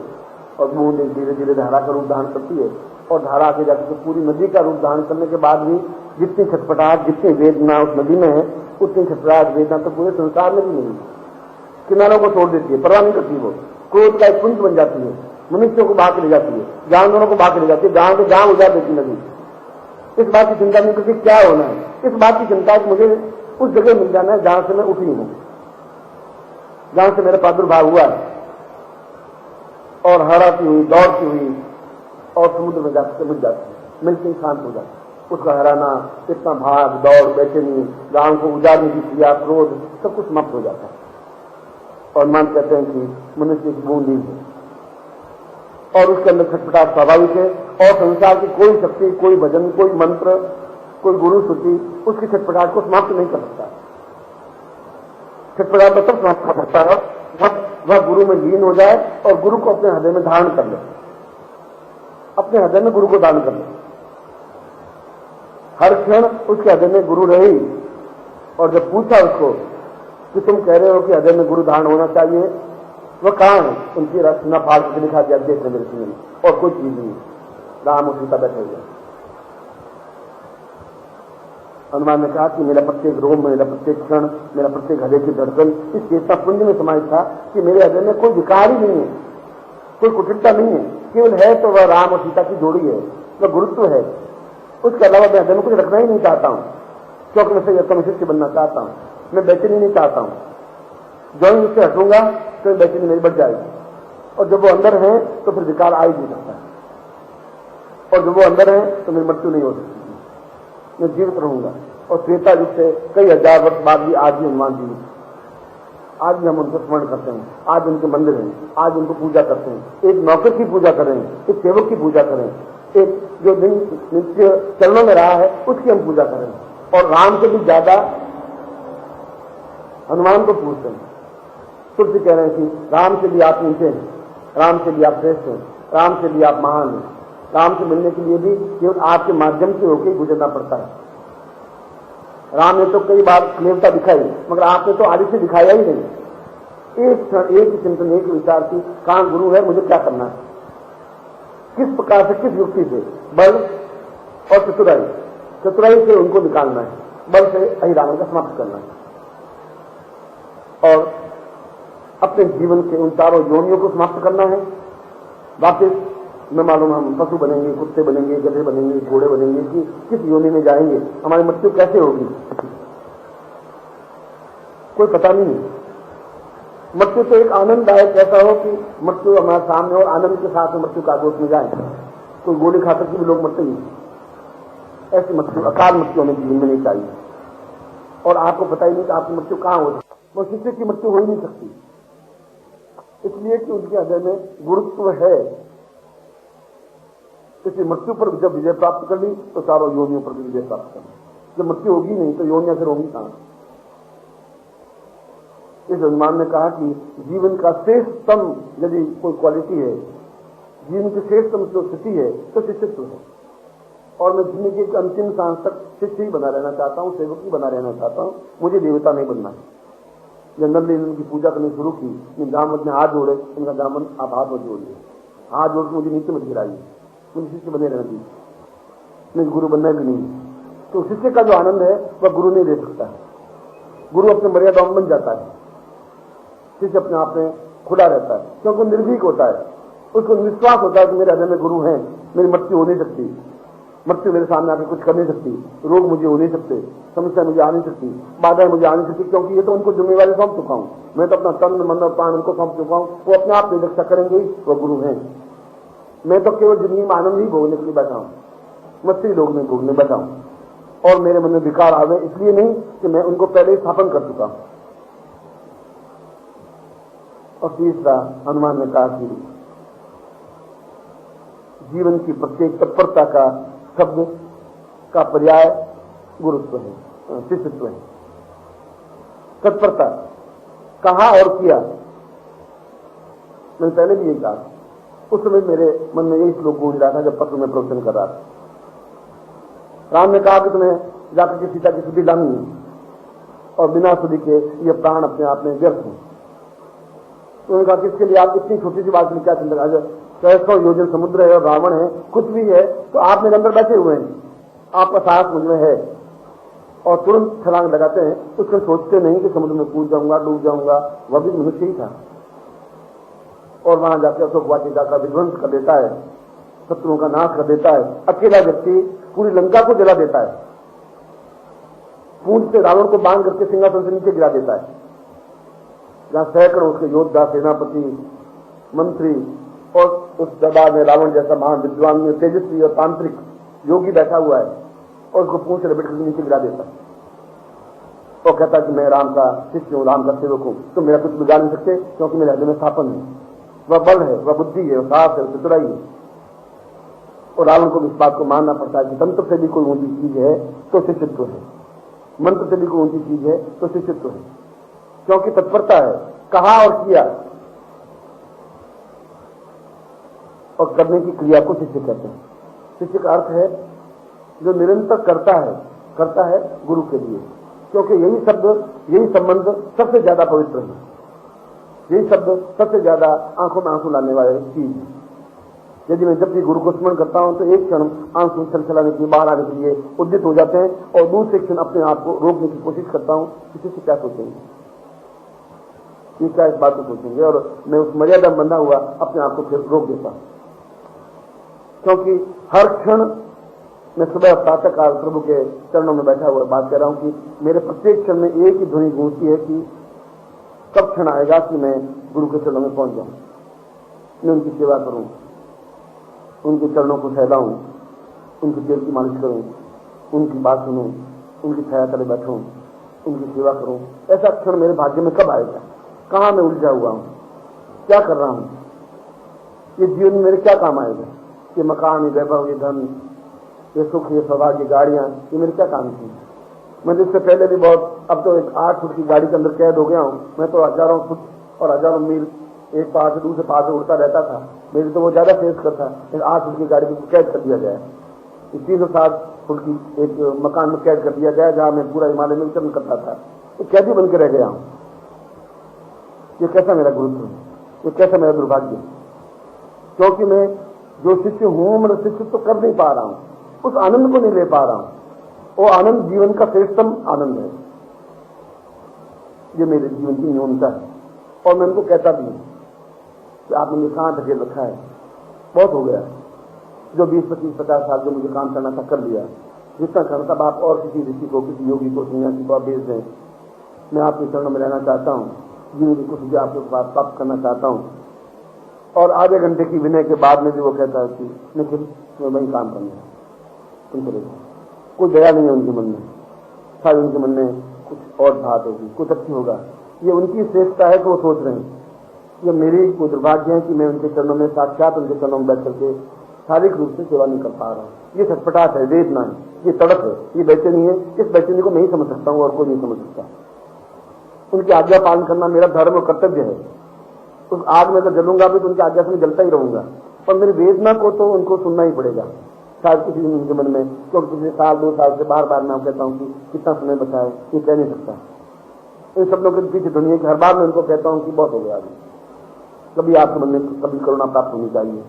और बूंद एक धीरे धीरे धारा का रूप धारण करती है, और धारा आगे जाकर तो पूरी नदी का रूप धारण करने के बाद भी जितनी छटपटाहट, जितनी वेदना उस नदी में है, उतनी छटपटाहट वेदना तो पूरे संसार में भी नहीं है। किनारों को छोड़ देती है, परवाह नहीं करती, वो क्रोध का एक पुंज बन जाती है, मनुष्यों को भाग ले जाती है, जानवरों को भाग ले जाती है, गांव के गांव उजाड़ देती नदी। इस बात की चिंता नहीं करती क्या होना है, इस बात की चिंता है कि मुझे उस जगह मिल जाना है जहां से मैं उठी हूं, जहां से मेरा प्रादुर्भाव हुआ है। और हराती हुई, दौड़ती हुई, और समुद्र में जाकर मिल जाती है, मिलते ही शांत हो जाती है। उसका हराना, इतना भाग दौड़, बेचैनी, गांव को उजाड़ने की क्रिया, क्रोध, सब कुछ समाप्त हो जाता है। और मान कहते हैं कि मनुष्य एक बूंद ही है, और उसके अंदर छटपटाहट स्वाभाविक है, और संसार की कोई शक्ति, कोई भजन, कोई मंत्र, कोई गुरु श्रुति उसकी छटपटाहट को समाप्त नहीं कर सकता। छटपटाहट तब समाप्त कर सकता है वह गुरु में लीन हो जाए और गुरु को अपने हृदय में धारण कर ले, अपने हृदय में गुरु को धारण कर ले। हर क्षण उसके हृदय में गुरु रही। और जब पूछा उसको कि तुम कह रहे हो कि हृदय में गुरु धारण होना चाहिए, वह कहाँ है? उनकी रचना फाड़ के लिखा दिया, देख मेरे सुन, और कोई चीज नहीं। राम और सीता बैठे हुए। हनुमान ने कहा कि मेरा प्रत्येक रोम, मेरा प्रत्येक क्षण, मेरा प्रत्येक हृदय की धड़कन इस चेतना पुंज में समाहित था कि मेरे हृदय में कोई विकार ही नहीं है, कोई कुटिलता नहीं है। केवल है तो वह राम और सीता की जोड़ी है, वह गुरुत्व है। उसके अलावा मैं हृदय में कुछ रखना ही नहीं चाहता हूं, क्योंकि मैं सही शिष्य बनना चाहता हूं। मैं बेचैनी नहीं चाहता हूं। जो ही उससे हटूंगा तो बेचैनी मेरी बढ़ जाएगी। और जब वो अंदर है तो फिर विकार आ ही नहीं सकता है। और जब वो अंदर है तो मेरी मृत्यु नहीं हो सकती, मैं जीवित रहूंगा। और त्रेता युग से कई हजार वर्ष बाद भी आज भी हनुमान जीवित, आज भी हम उनको स्मरण करते हैं। आज उनके मंदिर हैं, आज उनको पूजा करते हैं। एक नौकर की पूजा करें, एक सेवक की पूजा करें, एक जो दिन नित्य चरणों में रहा है उसकी हम पूजा करें। और राम से भी ज्यादा हनुमान को पूछते हैं। तुलसी कह रहे हैं कि राम से भी आप नीचे हैं, राम से भी आप श्रेष्ठ हैं, राम से भी आप महान हैं। राम से मिलने के लिए भी केवल आपके माध्यम से होकर गुजरना पड़ता है। राम ने तो कई बार क्लेवता दिखाई, मगर आपने तो आदि से दिखाया ही नहीं। एक क्षण, एक ही चिंतन, एक विचार की कहां गुरु है, मुझे क्या करना है, किस प्रकार से, किस युक्ति से, बल और चतुराई, चतुराई से उनको निकालना है, बल से अहिरावण का समाप्त करना है। और अपने जीवन के उन चारों योनियों को समाप्त करना है। वापिस न मालूम हम पशु बनेंगे, कुत्ते बनेंगे, गधे बनेंगे, घोड़े बनेंगे, कि किस योनि में जाएंगे, हमारी मृत्यु कैसे होगी, कोई पता नहीं है। मृत्यु तो एक आनंददायक ऐसा हो कि मृत्यु हमारे सामने और आनंद के साथ मृत्यु का आगोश में जाए। कोई गोली खाकर के भी लोग मरते ही, ऐसी मृत्यु, अकाल मृत्यु हमें जीवन में नहीं चाहिए। और आपको पता ही नहीं कि आपकी मृत्यु कहां हो, वो शिष्य की मृत्यु हो ही नहीं सकती, इसलिए कि उनके हृदय में गुरुत्व है। इसलिए मृत्यु पर जब विजय प्राप्त कर ली तो चारों योनियों पर भी विजय प्राप्त कर ली। जब मृत्यु होगी नहीं तो योनियां फिर होगी कहां। इस हनुमान ने कहा कि जीवन का श्रेष्ठतम यदि कोई क्वालिटी है, जीवन की श्रेष्ठतम जो स्थिति है तो शिष्यत्व है। और मैं जिंदगी के अंतिम सांस तक शिष्य ही बना रहना चाहता हूं, सेवक ही बना रहना चाहता हूं, मुझे देवता नहीं बनना है। जब नंद ने उनकी पूजा करनी शुरू की, दामद ने हाथ जोड़े, उनका दामन आप हाथ मत जोड़िए, हाथ जोड़ के मुझे नीचे मत गिराइए, मुझे शिष्य बने रहना चाहिए, मैं गुरु बनना भी नहीं। तो शिष्य का जो आनंद है वह गुरु नहीं दे सकता है। गुरु अपने मर्यादा में बन जाता है, शिष्य अपने आप में खुला रहता है, क्योंकि निर्भीक होता है। उसको विश्वास होता है कि मेरे हृदय में गुरु हैं, मेरी मृत्यु हो नहीं सकती, मृत्यु मेरे सामने आकर कुछ कर नहीं सकती, रोग मुझे हो नहीं सकते, समस्या मुझे आ नहीं सकती, बाधाएं मुझे आ नहीं सकती, क्योंकि ये तो उनको जिम्मेवारी सौंप चुका हूं। मैं तो अपना तन मन और प्राण उनको सौंप चुका हूं, वो अपने आप की रक्षा करेंगे ही, वो गुरु हैं। मैं तो केवल जिंदगी में आनंद ही भोगने के लिए बैठा हूं, मस्ती लोग में भोगने बैठा हूं। और मेरे मन में विकार आवे इसलिए नहीं कि मैं उनको पहले ही स्थापन कर चुका हूं। और तीसरा, हनुमान ने कहा कि जीवन की प्रत्येक तत्परता का शब्द का पर्याय गुरुत्व है, शिष्यत्व है। तत्परता कहा और किया, मैंने पहले भी यही कहा। उस समय मेरे मन में यही श्लोक गूंज रहा था जब पत्र में प्रवचन कर रहा था। राम ने कहा कि तुम्हें जाकर के सीता की सुधि लानी है, और बिना सुधि के ये प्राण अपने आप में व्यर्थ हैं। उन्होंने कहा कि इसके लिए आप इतनी छोटी सी बात में क्या चिंता, अगर 600 योजन समुद्र है और रावण है, कुछ भी है, तो आप मेरे अंदर बैठे हुए हैं, आपका साहस मुझ में है। और तुरंत छलांग लगाते हैं, उसको सोचते नहीं कि समुद्र में कूद जाऊंगा, डूब जाऊंगा। वह भी मनुष्य ही था, और वहां जाकर अशोक वाटिका का विध्वंस कर देता है, शत्रुओं का नाश कर देता है। अकेला व्यक्ति पूरी लंका को जला देता है, पूंछ से रावण को बांध करके सिंहासन से नीचे गिरा देता है, जहां सैकड़ों उसके योद्धा, सेनापति, मंत्री और उस दरबार में रावण जैसा महान विद्वान में तेजस्वी और तांत्रिक योगी बैठा हुआ है, और उसको पूंछ से लपेट करके नीचे गिरा देता है। और कहता है कि मैं राम का शिष्य हूं, राम का सेवक हूं, तो मेरा कुछ बिगाड़ नहीं सकते, क्योंकि मेरे हृदय में स्थापन है। वह बल है, वह बुद्धि है, वह साहस है, चतुराई है। और रावण को इस बात को मानना पड़ता है कि तंत्र से भी कोई ऊंची चीज है तो शिष्यत्व है, मंत्र से भी कोई ऊंची चीज है तो शिष्यत्व है, क्योंकि तत्परता है, कहा और किया, और करने की क्रिया को शिष्य कहते हैं। शिष्य का अर्थ है जो निरंतर करता है गुरु के लिए, क्योंकि यही शब्द, यही संबंध सबसे ज्यादा पवित्र है, यही शब्द सबसे ज्यादा आंखों में आंसू लाने वाले चीज है। यदि मैं जब भी गुरु को स्मरण करता हूं तो एक क्षण आंसू छलछलाने के लिए, बाहर आने के लिए उद्यत हो जाते हैं, और दूसरे क्षण अपने आप को रोकने की कोशिश करता हूं, किसी से क्या सोचेंगे, ये क्या इस बात को सोचेंगे, और मैं उस मर्यादा में बंधा हुआ अपने आप को फिर रोक देता हूं। क्योंकि हर क्षण मैं सुबह प्रातः काल प्रभु के चरणों में बैठा हुआ बात कर रहा हूं कि मेरे प्रत्येक क्षण में एक ही ध्वनि गूंजती है कि कब क्षण आएगा कि मैं गुरु के चरणों में पहुंच जाऊं, मैं उनकी सेवा करूं, उनके चरणों को सहलाऊं, उनके तेल की मालिश करूं, उनकी बात सुनूं, उनकी छाया तले बैठूं, उनकी सेवा करूं। ऐसा क्षण मेरे भाग्य में कब आएगा? कहां मैं उलझा हुआ हूं, क्या कर रहा हूं, ये जीवन में मेरे क्या काम आएगा? ये मकान, ये वैभव, ये धन, ये सुख, ये सौभाग्य, ये गाड़ियां, ये मेरे क्या काम की? मैं जिससे पहले भी बहुत, अब तो एक 8 फुट की गाड़ी के अंदर कैद हो गया हूं। मैं तो हजारों फुट और हजारों मील एक पहाड़ से दूसरे पहाड़ से उड़ता रहता था, मेरी तो वो ज्यादा तेज करता है। 8 फुट की गाड़ी को कैद कर दिया जाए, 307 फुट की एक मकान में कैद कर दिया जाए, जहां मैं पूरा हिमालय में विचरण करता था, तो कैदी बन के रह गया हूं। ये कैसा मेरा गुरुत्व है, ये कैसा मेरा दुर्भाग्य, क्योंकि मैं जो शिष्य हूं, मैं शिष्य तो कर नहीं पा रहा हूं, उस आनंद को नहीं ले पा रहा हूं। वो आनंद जीवन का श्रेष्ठतम आनंद है, ये मेरे जीवन की न्यूनता है। और मैं उनको कहता भी हूं कि आपने मुझे कहां ढकेल रखा है, बहुत हो गया, जो 20, 25, 50 साल जो मुझे काम करना था कर लिया, जितना करना था आप और किसी ऋषि को, किसी योगी को, सन्यासी को आप भेज दें। मैं आपके चरणों में रहना चाहता हूं, जीवन को मुझे आपके पास प्राप्त करना चाहता हूं। और आधे घंटे की विनय के बाद में भी वो कहता है कि निखिल मैं वही काम करना है, तुम करेगा। कोई दया नहीं है उनके मन में, शायद उनके मन में कुछ और बात होगी, कुछ अच्छी होगा। ये उनकी श्रेष्ठता है कि वो सोच रहे हैं। ये मेरी कोई दुर्भाग्य है कि मैं उनके चरणों में, साक्षात उनके चरणों में बैठ करके शारीरिक रूप से सेवा नहीं कर पा रहा हूं। ये छटपटाहट है, वेदना है, ये तड़प है, ये बेचैनी है। इस बेचैनी को मैं ही समझ सकता हूं और कोई नहीं समझ सकता। उनकी आज्ञा पालन करना मेरा धर्म और कर्तव्य है। उस आग में अगर जलूंगा भी तो उनकी आज्ञा से मैं जलता ही रहूंगा, पर मेरी वेदना को तो उनको सुनना ही पड़ेगा। शायद किसी दिन उनके मन में, क्योंकि पिछले 1-2 साल से बार बार मैं कहता हूं कि कितना समय बचा है, ये कह नहीं सकता। इन शब्दों के पीछे दुनिया की हर बार मैं उनको कहता हूं कि बहुत हो गया। कभी आपके मन में कभी करुणा प्राप्त होनी चाहिए,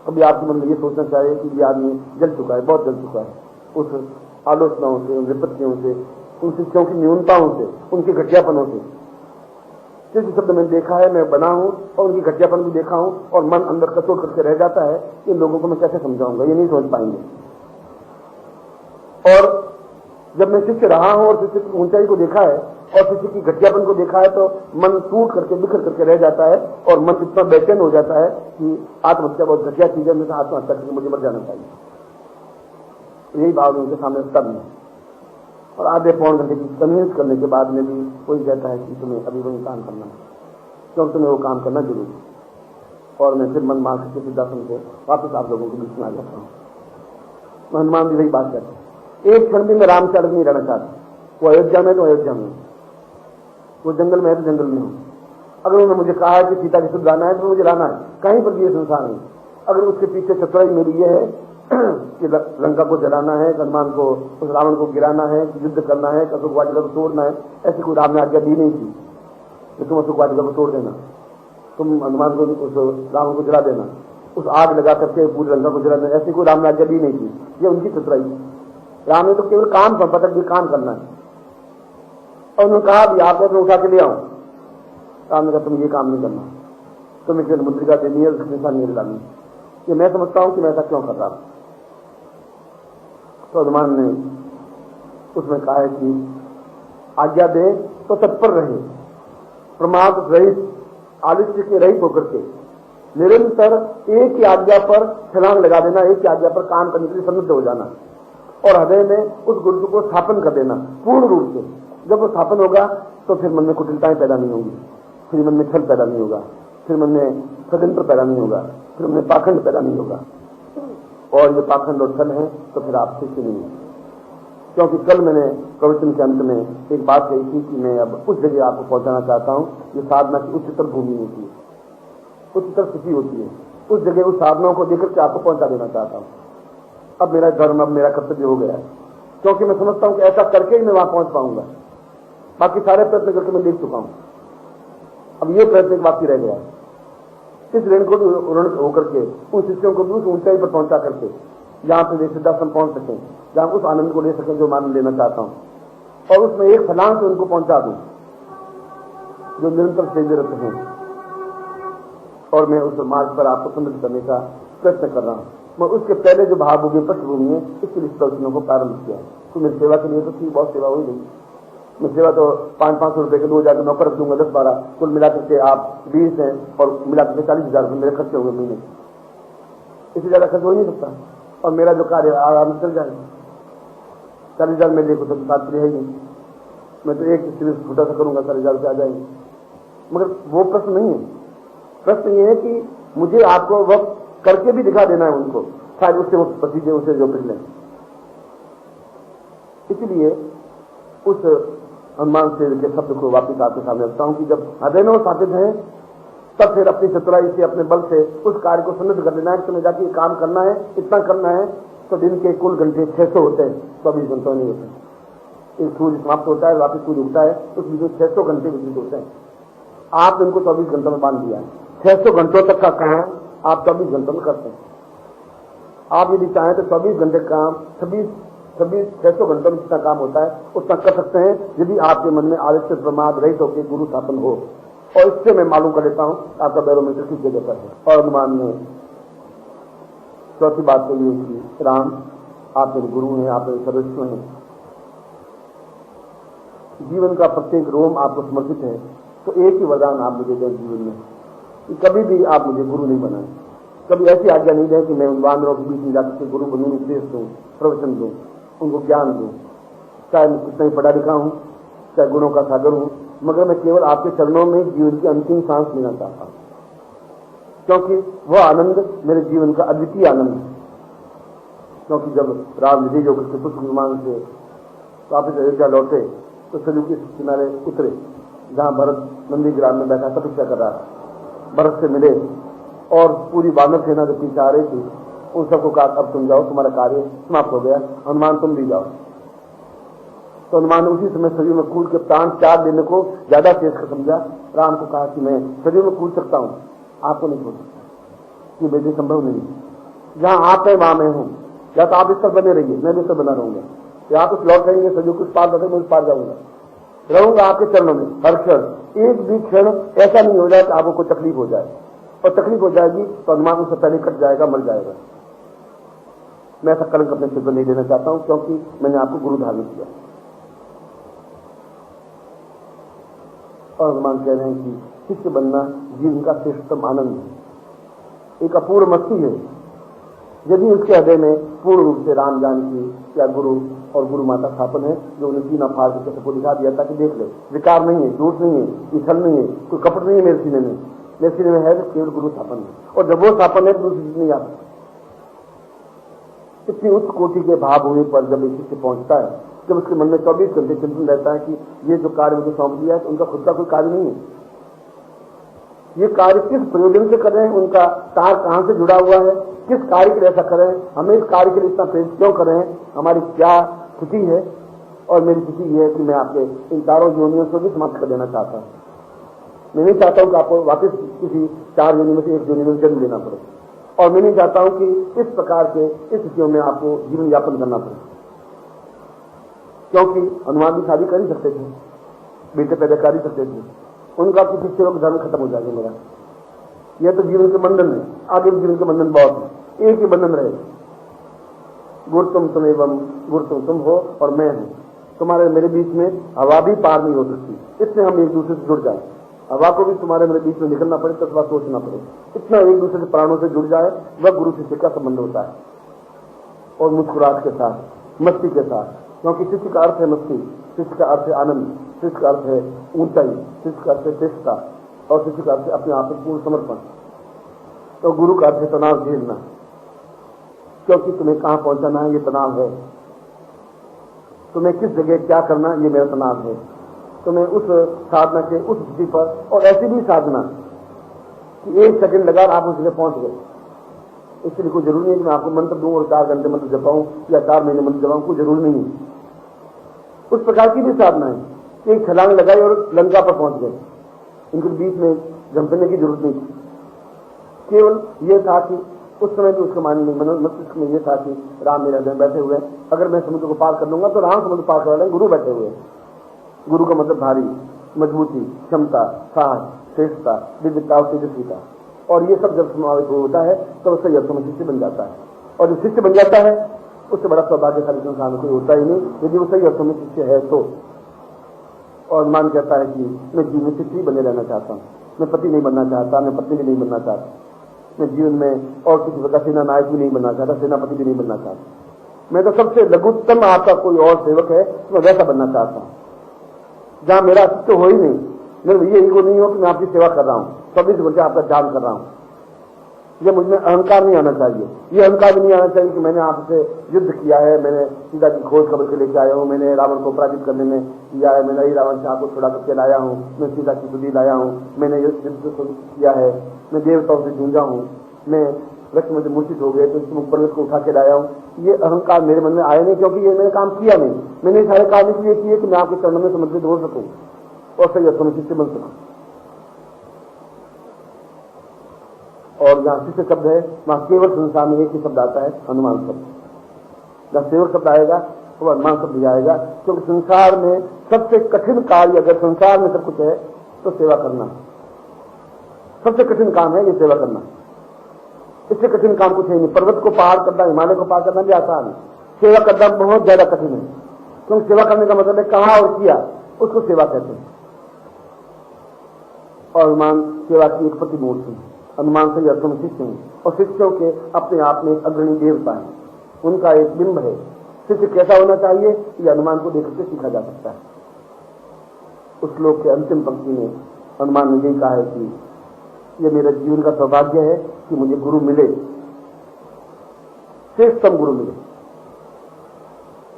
कभी आपके मन में ये सोचना चाहिए कि ये आदमी जल चुका है, बहुत जल चुका है, उस आलोचनाओं से, उन विपत्तियों से, उन शिक्षाओं की न्यूनताओं से, उनके घटियापनों से। जिस शब्द मैंने देखा है, मैं बना हूं और उनकी घटियापन भी देखा हूं, और मन अंदर कचोट करके रह जाता है। इन लोगों को मैं कैसे समझाऊंगा, ये नहीं समझ पाएंगे। और जब मैं शिष्य रहा हूं और शिष्य की ऊंचाई को देखा है और शिष्य की घटियापन को देखा है, तो मन टूट करके बिखर करके रह जाता है, और मन इतना बेचैन हो जाता है कि आत्महत्या बहुत घटिया चीज है, मैं आत्महत्या करके मुझे मर जाना चाहिए। यही भाव उनके सामने तब नहीं। और आधे पौन घंटे की कन्विंस करने के बाद में भी कोई कहता है कि तुम्हें अभी वही काम करना है, क्योंकि तुम्हें वो काम करना जरूरी है। और मैं फिर मन मार के सिद्धासन से वापस आप लोगों के बीच में आ जाता हूं। हनुमान भी वही बात करते हैं, एक क्षण भी मैं रामचारित नहीं रहना चाहता। वो अयोध्या में तो अयोध्या में, वो जंगल में है तो जंगल में हूं। अगर उन्होंने मुझे कहा है कि सीता के साथ जाना है तो मुझे रहना है, कहीं पर भी ये संसार नहीं। अगर उसके पीछे चतुराई मेरी ये है कि लंका को जलाना है, हनुमान को, उस रावण को गिराना है, युद्ध करना है, अशोक वाटिका को तोड़ना है, ऐसी कोई राम ने आज्ञा दी नहीं थी कि तुम अशोक वाटिका को तोड़ देना, तुम हनुमान को, उस रावण को जला देना, उस आग लगा करके पूरी लंका को जला देना, ऐसी कोई राम ने आज्ञा दी नहीं थी। ये उनकी चतुराई। राम ने तो केवल काम सौंपा था कि काम करना है, और उन्होंने कहा भी आप मैं उठा के ले आऊं। राम ने कहा तुम ये काम नहीं करना, तुम्हें केवल मुद्रिका देनी है, नहीं डालनी। ये मैं समझता हूं कि मैं ऐसा क्यों कर रहा हूं। तो हनुमान ने उसमें कहा है कि आज्ञा दे तो तत्पर रहे, प्रमाद रहित, आलस्य के रहित होकर के निरंतर एक ही आज्ञा पर छलांग लगा देना, एक ही आज्ञा पर काम करने के लिए सन्नद्ध हो जाना, और हृदय में उस गुरु को स्थापन कर देना पूर्ण रूप से। जब वो स्थापन होगा तो फिर मन में कुटिलताएं पैदा नहीं होंगी, फिर मन में छल पैदा नहीं होगा, फिर मन में षड्यंत्र पैदा नहीं होगा, फिर मन में पाखंड पैदा नहीं होगा। और ये पाखंड और छल है तो फिर आप शिष्य नहीं है। क्योंकि कल मैंने प्रवचन के अंत में एक बात कही थी कि मैं अब उस जगह आपको पहुंचाना चाहता हूं, ये साधना की उच्चतर भूमि होती है, उच्चतर स्थिति होती है, उस जगह उस साधनाओं को देकर के आपको पहुंचा देना चाहता हूं। अब मेरा धर्म, अब मेरा कर्तव्य हो गया है, क्योंकि मैं समझता हूं कि ऐसा करके ही मैं वहां पहुंच पाऊंगा। बाकी सारे प्रयत्न करके मैं देख चुका हूं, अब ये प्रयत्न बाकी रह गया। इस ऋण को ऋण होकर के उन शिष्यों को भी उस ऊंचाई पर पहुंचा करके जहां पर वे सिद्धाश्रम पहुंच सकें, जहां उस आनंद को ले सकें जो मैं आनंद लेना चाहता हूं, और उसमें एक फलांग से उनको पहुंचा दूं जो निरंतर सेव्यरत हैं। और मैं उस मार्ग पर आपको समृद्ध करने का प्रयत्न कर रहा हूं। मैं उसके पहले जो भावभूमि पृष्ठभूमि है, इसके लिए प्रवचनों को प्रारंभ किया है। तो मेरी सेवा के लिए तो थी, बहुत सेवा हुई नहीं। मैं सेवा तो 500-500 रुपए के 2000 नौकर रख दूंगा, 10-12 कुल मिलाकर के आप 20 हैं, और मिलाकर के 40,000 मेरे खर्चे होंगे महीने। इससे ज्यादा खर्च हो नहीं सकता, और मेरा जो कार्य आराम से चल जाएगा। 40,000 में देखो तो तात्पर्य है ही नहीं। मैं तो एक सिर्फ छोटा सा करूंगा, 40,000 रुपये आ जाएंगे। मगर वो प्रश्न नहीं है। प्रश्न ये है कि मुझे आपको वक्त करके भी दिखा देना है उनको, शायद उससे वो पसीजे उसे जो पिट लें। इसलिए उस हनुमान सेव के शब्द को वापिस आपके सामने रखता हूं कि जब हृदय में वो स्थापित है, तब फिर अपनी चतुराई से, अपने बल से उस कार्य को समृद्ध कर लेना है। तुम्हें जाके काम करना है, इतना करना है, तो दिन के कुल घंटे 600 होते हैं, 24 घंटों नहीं होते। एक सूर्य समाप्त होता है, वापिस सूर्य उगता है, उसमें जो 600 घंटे विद्युत होते हैं। आप इनको 24 घंटों में बांध दिया है। 600 घंटों तक का काम आप 24 घंटों में करते हैं। आप यदि चाहें तो 24 घंटे काम 600 घंटों में जितना काम होता है उतना कर सकते हैं, यदि आपके मन में आलस्य प्रमाद रहित होकर गुरु स्थापन हो। और इससे मैं मालूम कर लेता हूं आपका बैरोमीटर किस जगह पर है। और अनुमान में चौथी बात तो ये कि राम आप मेरे गुरु हैं, आप मेरे सर्वस्व हैं। जीवन का प्रत्येक रोम आपको समर्पित है। तो एक ही वरदान आप मुझे दें जीवन में कि कभी भी आप मुझे गुरु नहीं बनाएं। कभी ऐसी आज्ञा नहीं दें कि मैं उन वानरों के बीच में जाकर के गुरु बनूं, उपदेश दूं, प्रवचन दूं, उनको ज्ञान दूं। चाहे मैं कितना ही पढ़ा लिखा हूं, चाहे गुणों का सागर हूं, मगर मैं केवल आपके चरणों में जीवन की अंतिम सांस लेना चाहता हूं, क्योंकि वह आनंद मेरे जीवन का अद्वितीय आनंद है। क्योंकि जब राम विजय जो करके पुष्प विमान से वापिस अयोध्या लौटे तो सरयू के किनारे उतरे, जहां भरत नंदीग्राम में बैठा तपस्या कर रहा था। भरत से मिले और पूरी वानर सेना जो पीछे आ रही थी, उन सबको कहा अब तुम जाओ, तुम्हारा कार्य समाप्त हो गया, हनुमान तुम भी जाओ। तो हनुमान ने उसी समय सरयू में कूद के प्राण त्याग देने को ज्यादा शेष समझा। राम को कहा कि मैं सरयू में कूद सकता हूं, आपको नहीं छोड़ सकता, ये मेरे संभव नहीं। जहां आप है वहां मैं हूं, या तो आप इस पर बने रहिए, मैं भी इस पर बना रहूंगा, या आप कुछ लौट रहेंगे, सरयू कुछ पार बैठे, मैं उस पार जाऊंगा, रहूंगा आपके चरणों में हर क्षण। एक भी क्षण ऐसा नहीं हो जाए कि आपको कोई तकलीफ हो जाए, और तकलीफ हो जाएगी तो हनुमान उससे पहले कट जाएगा, मर जाएगा। मैं ऐसा कलंक अपने सिर पर नहीं देना चाहता हूं, क्योंकि मैंने आपको गुरु धारण किया। और हनुमान कह रहे हैं कि शिष्य बनना जीवन का श्रेष्ठतम आनंद है, एक अपूर्व मस्ती है। यदि उसके हृदय में पूर्ण रूप से राम जानकी या गुरु और गुरु माता स्थापन है, जो उन्हें सीना फाड़ के सबको दिखा दिया था कि देख ले, विकार नहीं है, झूठ नहीं है, ईछल नहीं है, कोई कपट नहीं है मेरे सीने में, मेरे सीने में है तो केवल गुरु स्थापन है। और जब वो स्थापन है तो दूसरी चीज नहीं आ सकती। इतनी उच्च कोटि के भाव होने पर जब एक शिष्य पहुंचता है, जब उसके मन में 24 घंटे चिंतन रहता है कि ये जो कार्य मुझे सौंप दिया है तो उनका खुद का कोई कार्य नहीं है, ये कार्य किस प्रयोजन से कर रहे हैं, उनका तार कहां से जुड़ा हुआ है, किस कार्य के लिए ऐसा कर रहे हैं, हमें इस कार्य के लिए इतना प्रेरित क्यों कर रहे हैं, हमारी क्या स्थिति है। और मेरी स्थिति यह है कि मैं आपके इन चारों योनियों को भी समाप्त कर देना चाहता हूं। मैं नहीं चाहता हूं कि आपको वापस किसी 4 योनि में से एक योनि में जन्म लेना पड़े, और मैं नहीं चाहता हूं कि इस प्रकार के इस स्थितियों में आपको जीवन यापन करना पड़े। क्योंकि हनुमान भी शादी कर ही सकते थे, बेटे पैदा कर ही सकते थे, उनका किसी से लोग धर्म खत्म हो जाएगा मेरा। यह तो जीवन के बंधन है, आगे जीवन के बंधन बहुत है, एक ही बंधन रहेगा, गुरु तुम एवं गुरु तुम हो और मैं हूं। तुम्हारे मेरे बीच में हवा भी पार नहीं हो सकती, इससे हम एक दूसरे से जुड़ जाए। हवा को भी तुम्हारे मेरे बीच में निकलना पड़े, तथवा सोचना पड़े, इतना एक दूसरे के प्राणों से जुड़ जाए, वह गुरु शिष्य का संबंध होता है। और मुस्कुराहट के साथ, मस्ती के साथ, क्योंकि शिष्य का अर्थ है मस्ती, शिष्य का अर्थ है आनंद, शिष्य का अर्थ है ऊंचाई, शिष्य का अर्थ है श्रेष्ठता, और शिष्य का अर्थ है अपने आप में पूर्ण समर्पण। तो गुरु का अर्थ है तनाव झेलना, क्योंकि तुम्हें कहां पहुंचाना है ये तनाव है, तुम्हें किस जगह क्या करना ये मेरा तनाव है। तुम्हें उस साधना के उस स्थिति पर, और ऐसी भी साधना कि 1 सेकंड लगा आप उस जगह पहुंच गए, इसलिए कोई जरूरी नहीं कि मैं आपको मंत्र दूं और 4 घंटे मंत्र जपाऊं या 4 महीने मंत्र जपाऊं, कोई जरूरी नहीं है। उस प्रकार की भी साधना है। एक छलांग लगाई और लंका पर पहुंच गए, इनके बीच में जंपने की जरूरत नहीं थी। केवल यह था कि उस समय भी उसका मान नहीं, मस्तिष्क में यह था कि राम मेरे हृदय में बैठे हुए, अगर मैं समुद्र को पार कर लूंगा तो राम समुद्र पार कर रहे, गुरु बैठे हुए। गुरु का मतलब भारी, मजबूती, क्षमता, साहस, श्रेष्ठता, दिव्यता और तेजस्विता, और ये सब जब समावेश होता है तो उससे यथों में शिष्य बन जाता है। और जो शिष्य बन जाता है उससे बड़ा सौभाग्यशाली संसार में कोई होता ही नहीं, यदि वो सही अर्थों में शिष्य है तो। और मान कहता है कि मैं जीवन में शिष्य ही बने रहना चाहता हूँ, मैं पति नहीं बनना चाहता, मैं पत्नी भी नहीं बनना चाहता, मैं जीवन में और किसी प्रकार सेना नायक भी नहीं बनना चाहता, सेनापति भी नहीं बनना चाहता, मैं तो सबसे लघुत्तम आपका कोई और सेवक है तो मैं वैसा बनना चाहता हूँ, जहां मेरा अस्तित्व हो ही नहीं, मेरे ये ईगो नहीं हो कि मैं आपकी सेवा कर रहा हूं, 24 घंटे आपका ध्यान कर रहा हूं। ये मुझमें अहंकार नहीं आना चाहिए, ये अहंकार भी नहीं आना चाहिए कि मैंने आपसे युद्ध किया है, मैंने सीता की खोज खबर के लेके आया हूं, मैंने रावण को पराजित करने में किया है, मैंने रावण से आपको छुड़ा करके लाया हूं, मैं सीता की सुधी लाया हूं, मैंने युद्ध किया है, मैं देवताओं से जूझा हूं, मैं लक्ष्मण से मूर्छित हो गए तो इस पर्वत को उठा के लाया हूं। ये अहंकार मेरे मन में आया नहीं, क्योंकि ये मैंने काम किया नहीं। मैंने सारे काम इसलिए किए कि मैं आपके चरणों में समर्पित हो सकूं और सही अर्थों में शिष्य बन सकूं। और जहां शिष्य शब्द है वहां केवल संसार में एक ही शब्द आता है, हनुमान शब्द। जहां सेवक शब्द आएगा तो हनुमान शब्द भी आएगा, क्योंकि संसार में सबसे कठिन कार्य, अगर संसार में सब कुछ है तो सेवा करना सबसे कठिन काम है, ये सेवा करना। इससे कठिन काम कुछ है नहीं। पर्वत को पार करना, हिमालय को पार करना भी आसान है, सेवा करना बहुत ज्यादा कठिन है, क्योंकि सेवा करने का मतलब है कहा और किया, उसको सेवा कहते हैं। और हनुमान सेवा की एक प्रतिमूर्ति है, हनुमान सही अर्थों में शिष्य हैं, और शिष्यों के अपने आप में एक अग्रणी देवता है, उनका एक बिंब है। शिष्य कैसा होना चाहिए ये हनुमान को देख करके सीखा जा सकता है। उस श्लोक के अंतिम पंक्ति में हनुमान ने यही कहा है कि ये मेरे जीवन का सौभाग्य है कि मुझे गुरु मिले, श्रेष्ठतम गुरु मिले,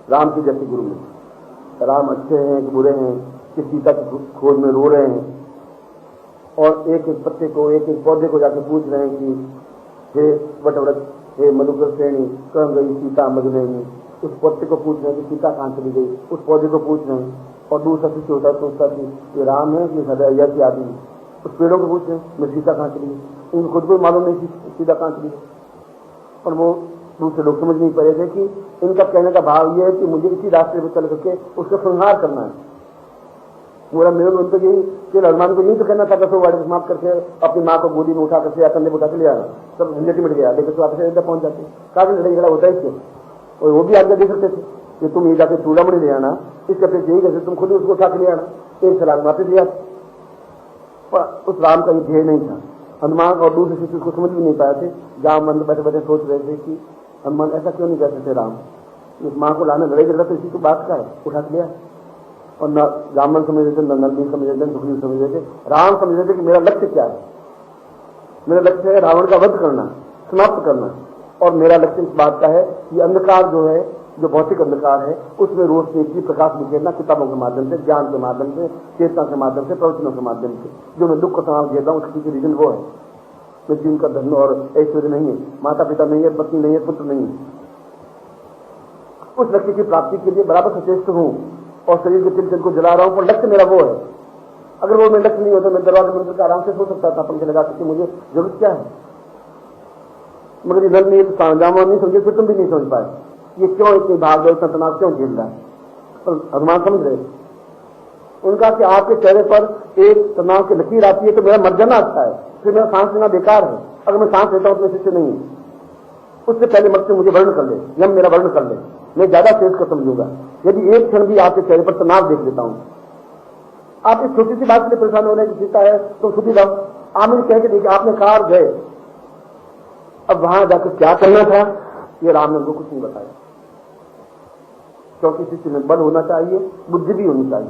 राम के जैसे गुरु मिले। राम अच्छे हैं कि बुरे हैं, कि सीता की खोज में रो रहे हैं और एक एक पत्ते को, एक एक पौधे को जाकर पूछ रहे हैं कि हे वटवृक्ष, हे मधुकर श्रेणी, कहाँ गई सीता मधुनैनी। उस पत्ते को पूछ रहे हैं कि सीता कहां चली गई, उस पौधे को पूछ रहे हैं। और दूसरा शिष्य होता है सोचता कि ये राम है कि हृदय की आदमी। उस पेड़ों को पूछ रहे हैं मैं सीता कहां चली गई, उनको खुद को मालूम नहीं सीता कहां चली गई। और वो दूसरे लोग समझ नहीं पाए थे कि इनका कहने का भाव यह है कि मुझे इसी रास्ते पर चल करके उसका संहार करना है। मेरा मन तो यही कि हनुमान को यही तो कहना था, कसो वाड़ी समाप्त करके अपनी माँ को गोदी में उठा करके या कंधे में उठा के ले आना, सब झंझट मिट गया। लेकिन वापस अयोध्या पहुंच जाते, काफी लड़ाई झगड़ा होता है इससे। और वो भी आज्ञा दे सकते थे कि तुम ये जाके चूड़ामणि ले आना, इसके अपने यही जैसे तुम खुद ही उसको उठा के ले आना, एक सलाह वापिस लिया। पर उस राम का ये ध्येय नहीं था। हनुमान और दूसरे शिष्य को समझ भी नहीं पाए थे। जहां मन बैठे बैठे सोच रहे थे कि हनुमान ऐसा क्यों नहीं कहते थे, राम इस माँ को लाने लड़ाई झगड़ा तो इसी को बात का है, उठा के लिया। और न रामन समझ रहे थे, न नंदी समझ रहे थे, सुखदेव समझ रहे थे। राम समझ रहे थे कि मेरा लक्ष्य क्या है, मेरा लक्ष्य है रावण का वध करना, समाप्त करना। और मेरा लक्ष्य इस बात का है कि अंधकार जो है, जो भौतिक अंधकार है, उसमें रोशनी की प्रकाश बिखेरना, किताबों के माध्यम से, ज्ञान के माध्यम से, चेतना के माध्यम से, प्रवचनों के माध्यम से। जो मैं दुख को तनाव घेरता हूँ उसकी रीजन वो है, मैं जिनका धन और ऐश्वर्य नहीं है, माता पिता नहीं है, पत्नी नहीं है, पुत्र नहीं है। उस लक्ष्य की प्राप्ति के लिए बराबर सचेष्ट हूं और शरीर के तिल तिल को जला रहा हूं, पर लक्ष्य मेरा वो है। अगर वो मेरा लक्ष्य नहीं होता मैं दरवाजे मंदिर का आराम से सो सकता था, पंखे लगा सकते, मुझे जरूरत क्या है। मगर ये धन नहीं, जामा नहीं समझे, फिर तुम भी नहीं समझ पाए ये क्यों इतनी भाग दौड़ तनाव क्यों झेल रहा है। तो हनुमान समझ रहे उनका कि आपके चेहरे पर एक तनाव की लकीर आती है तो मेरा मर जाना अच्छा है, फिर मेरा सांस लेना बेकार है। अगर मैं सांस लेता हूं तो मैं शिष्य नहीं है। उससे पहले मत से मुझे वर्ण कर ले, यम मेरा वर्ण कर ले, मैं ज्यादा तेज को समझूंगा यदि एक क्षण भी आपके चेहरे पर तनाव देख लेता हूं। आप इस छोटी सी बात के लिए परेशान हो रहे हैं कि सीता है तो सुधी रहो, आप मुझे कह के देखिए आपने कार गए, अब वहां जाकर क्या करना था ये राम ने उनको कुछ नहीं बताया। क्योंकि शिष्य में बल होना चाहिए, बुद्धि भी होनी चाहिए,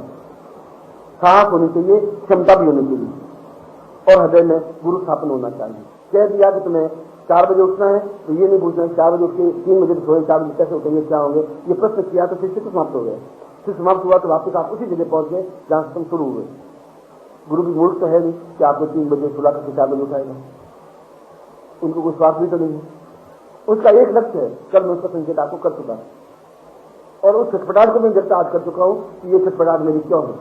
साहस होनी चाहिए, क्षमता भी होनी चाहिए और हृदय में गुरु स्थापन होना चाहिए। कह दिया कि तुम्हें 4 बजे उठना है तो ये नहीं पूछना है 4 बजे उठ के 3 बजे सोए, 4 बजे कैसे उठेंगे, क्या होंगे। ये प्रश्न किया तो शिष्य तो समाप्त हो गए। फिर समाप्त हुआ तो वापस आप उसी जगह पहुंच गए जहां से तुम शुरू हुए। गुरु की मूर्ख तो है नहीं कि आपको 3 बजे सुला करके 4 बजे उठाएगा, उनको कोई स्वास्थ्य भी तो नहीं है। उसका एक लक्ष्य है, कल मैं उसका संकेत आपको कर चुका और उस छटपटाहट को मैं व्यक्त आज कर चुका हूं कि ये छटपटाहट मेरी क्यों है।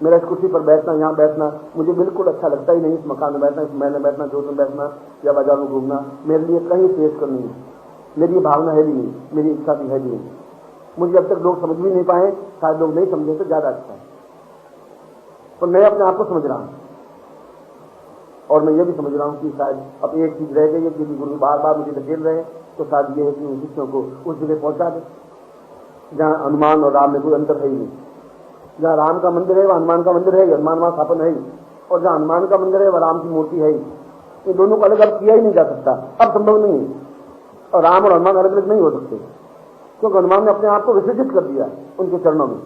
मेरा इस कुर्सी पर बैठना, यहाँ बैठना मुझे बिल्कुल अच्छा लगता ही नहीं। इस मकान में बैठना, इस महल में बैठना, जोर में बैठना या बाजार में घूमना मेरे लिए कहीं पेश करनी है। मेरी भावना है भी नहीं, मेरी इच्छा भी है भी नहीं। मुझे अब तक लोग समझ भी नहीं पाए, शायद लोग नहीं समझे तो ज्यादा अच्छा है। तो मैं अपने आप को समझ रहा हूं और मैं ये भी समझ रहा हूं कि शायद अब एक चीज रह गई है कि गुरु बार बार मुझे धकेल रहे हैं, तो शायद ये है कि उन शिष्यों को उस जगह पहुंचा दे जहां हनुमान और राम में कोई अंतर है ही नहीं। जहां राम का मंदिर है वह हनुमान का मंदिर है, हनुमान वहां स्थापन है ही, और जहां हनुमान का मंदिर है वह राम की मूर्ति है ही। ये दोनों को अलग अलग किया ही नहीं जा सकता, अब संभव नहीं है। और राम और हनुमान अलग अलग नहीं हो सकते, क्योंकि हनुमान ने अपने आप को विसर्जित कर दिया उनके चरणों में,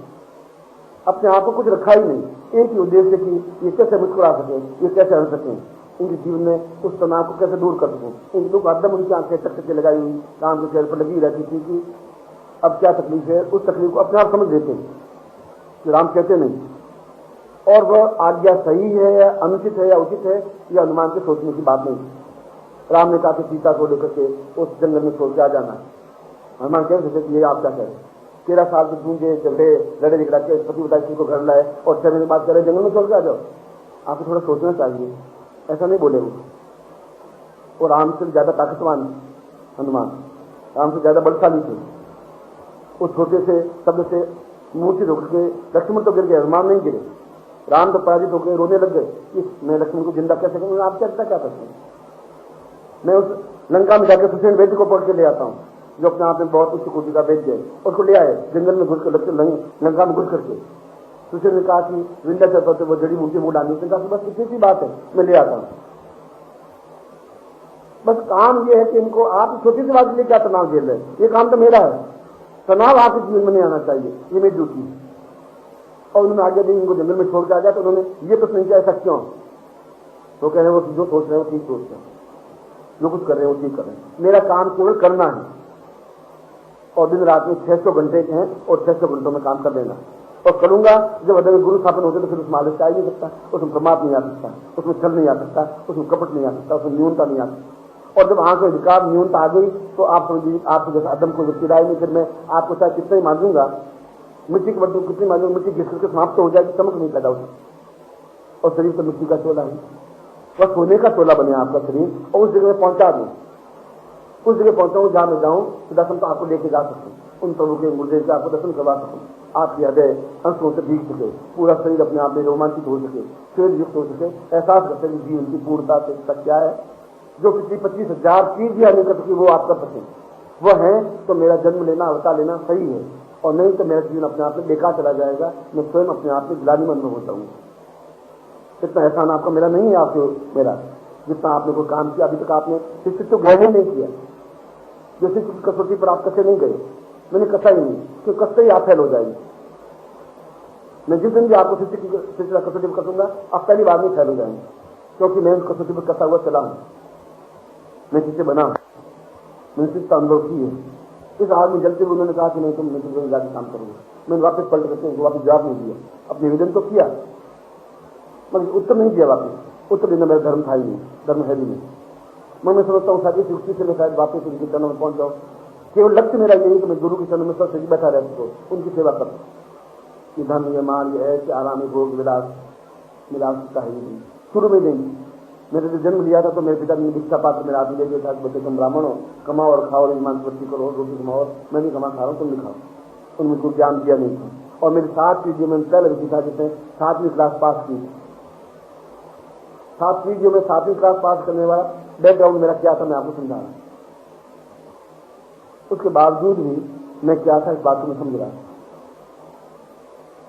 अपने आप को कुछ रखा ही नहीं। एक ही उद्देश्य कि ये कैसे मुस्कुरा सके, ये कैसे हंस सके, इनके जीवन में उस तनाव को कैसे दूर कर सके। इन लोग हरदम उनकी आंखें टकटके लगाई हुई राम के चेहरे पर लगी रहती थी कि अब क्या तकलीफ है। उस तकलीफ को अपने आप समझ लेते हैं कि राम कहते नहीं, और वह आज्ञा सही है या अनुचित है या उचित है, यह हनुमान के सोचने की बात नहीं। राम ने कहा कि सीता को लेकर के उस जंगल में छोड़ के आ जाना। हनुमान कह सकते कि ये आप क्या कहें, 13 साल से पूंजे चले लड़े झगड़ा के पति बताई को घर लाए और 6 महीने बाद कह रहे जंगल में छोड़ के आ जाओ। आपको थोड़ा सोचना चाहिए, ऐसा नहीं बोले वो। और राम से ज्यादा ताकतवान हनुमान, राम से ज्यादा बलशाली थे। उस छोटे से शब्द से मूर्छित होकर के लक्ष्मण तो गिर गए, हनुमान नहीं गिरे। राम तो पराजित होकर रोने लग गए कि मैं लक्ष्मण को जिंदा कैसे करूंगा, आप क्या करते हैं। मैं उस लंका में जाकर सुसेन बेटी को पढ़ के ले आता हूं, जो अपने आप में बहुत उच्च कोटि का बेच गए, उसको ले आए जंगल में घुस कर, लंका में घुस करके। सुसेन ने कहा कि विंध्याचल पर वो जड़ी बूटी मुंह डालनी, उसने कहा बस इतनी सी बात है, मैं ले आता हूं। बस काम ये है कि इनको आप छोटी सी बात के लिए क्या तनाव झेल रहे हैं, ये काम तो मेरा है। तनाव आपके जीवन में नहीं आना चाहिए, ये मेरी ड्यूटी है। और उन्होंने आगे भी इनको जंगल में छोड़ के आ गया, तो उन्होंने ये प्रश्न नहीं किया ऐसा क्यों। तो कह रहे हैं वो जो सोच रहे हैं वो ठीक सोच रहे हैं, जो कुछ कर रहे हैं वो ठीक कर रहे हैं। मेरा काम केवल करना है और दिन रात में 600 घंटे के हैं और 600 घंटों में काम कर लेना। और करूंगा जब हृदय में गुरु स्थापन होते तो फिर उसमें आलस्य आ ही नहीं सकता, उसमें प्रमाद नहीं आ सकता, उसमें छल नहीं आ सकता, उसमें कपट नहीं आ सकता, उसमें न्यूनता नहीं आ सकती। और जब आंख में विकार न्यूनता आ गई तो आप समझिए आपको जैसा अदम को व्यक्ति राय नहीं, फिर मैं आपको चाहे कितना ही मांगूंगा, मिट्टी के बर्तन कितनी मांगूंगा, मिट्टी घिस करके समाप्त हो जाएगी, चमक नहीं पैदा होती। और शरीर तो मिट्टी का चोला है, वह सोने का चोला बने आपका शरीर, और उस जगह पहुंचा दूं, उस जगह पहुंचाऊं जहां मैं जाऊं तो दर्शन तो आपको लेके जा सकूं, उन प्रभु के गुरुदेव से आपको दर्शन करवा सकूं, आपके हृदय अंशों से भीग सके, पूरा शरीर अपने आप में रोमांचित हो सके, खेल युक्त हो सके, एहसास कर सके जीवन की पूर्णता से क्या है। जो पिछली 25,000 चीज भी नहीं कर सकी वो आप कर सकें, वह है तो मेरा जन्म लेना, अवतार लेना सही है। और नहीं तो मेरा जीवन अपने आप में बेकार चला जाएगा, मैं स्वयं अपने आप में ग्लानिमन में हो जाऊंगा। इतना एहसान आपका मेरा नहीं है, आपको मेरा जितना आपने कोई काम किया। अभी तक आपने शिक्षित तो ग्रहण नहीं किया, जो शिक्षित की कसौटी पर आप कसे नहीं गए, मैंने कसा ही नहीं, क्योंकि कसते ही आप फेल हो जाएंगे। मैं जिस दिन भी आपको शिक्षित कसौटी पर कसूंगा आप पहली बार में फेल हो जाएंगे, क्योंकि मैं उस कसौटी पर कसा हुआ चला हूं, मैं किससे बना, मैंने शिक्षा अनुभव की है। इस आग में जलते हुए उन्होंने कहा कि नहीं तुम मैं तुम जाकर काम करूंगा। मैंने वापस पलट करके उनको वापस जवाब नहीं दिया, अपने निवेदन तो किया मगर उत्तर नहीं दिया वापस। उत्तर देना मेरा धर्म था ही नहीं, धर्म है भी नहीं। मैं समझता हूँ शायद इस युक्ति से मैं शायद वापस उनके चरणों में पहुंच जाऊँ। केवल लक्ष्य मेरा यही कि मैं गुरु के चरणों में सबसे बैठा रह सकूँ, उनकी सेवा कर कि धन ये मान ये है कि आराम भोग विलास मेरा आवश्यकता है नहीं। शुरू में नहीं, मैंने जब जन्म लिया था तो मेरे पिता ने दीक्षा पात्र मेरा आदमी ले दिया था, बच्चे तुम ब्राह्मण हो, कमाओ और खाओ, ईमान वृत्ति करो, रोटी कमाओ, मैं भी कमा खा रहा हूँ, तुम भी खाओ। उन्होंने कोई ज्ञान दिया नहीं था। और मेरी 7 पीढ़ियों में पहले सीखा जिसने 7वीं क्लास पास की, 7 पीढ़ियों में 7वीं क्लास पास करने वाला बैकग्राउंड मेरा क्या था मैं आपको समझा रहा। उसके बावजूद भी मैं क्या था इस बात को मैं समझ रहा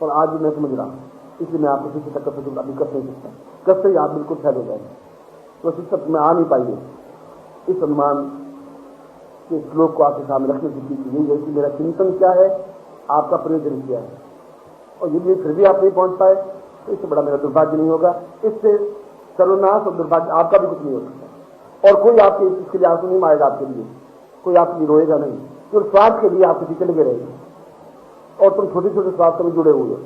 और आज भी मैं समझ रहा हूं, इसलिए मैं आपको किसी तक अभी कर नहीं सकता। कब से आप बिल्कुल फैल हो जाएंगे तो शिक्षक में आ नहीं पाइए। इस अनुमान के श्लोक को आपके सामने रखने की चीज यही है कि मेरा चिंतन क्या है, आपका प्रयोजन क्या है। और यदि फिर भी आप नहीं पहुंच पाए तो इससे बड़ा मेरा दुर्भाग्य नहीं होगा। इससे सर्वनाश और दुर्भाग्य आपका भी कुछ नहीं हो सकता। और कोई आपके इसके लिए आंसू नहीं मारेगा, आपके लिए कोई आपके लिए रोएगा नहीं, केवल स्वार्थ के लिए आपके पीछे लगे रहेंगे। और तुम छोटे छोटे स्वास्थ्य में जुड़े हुए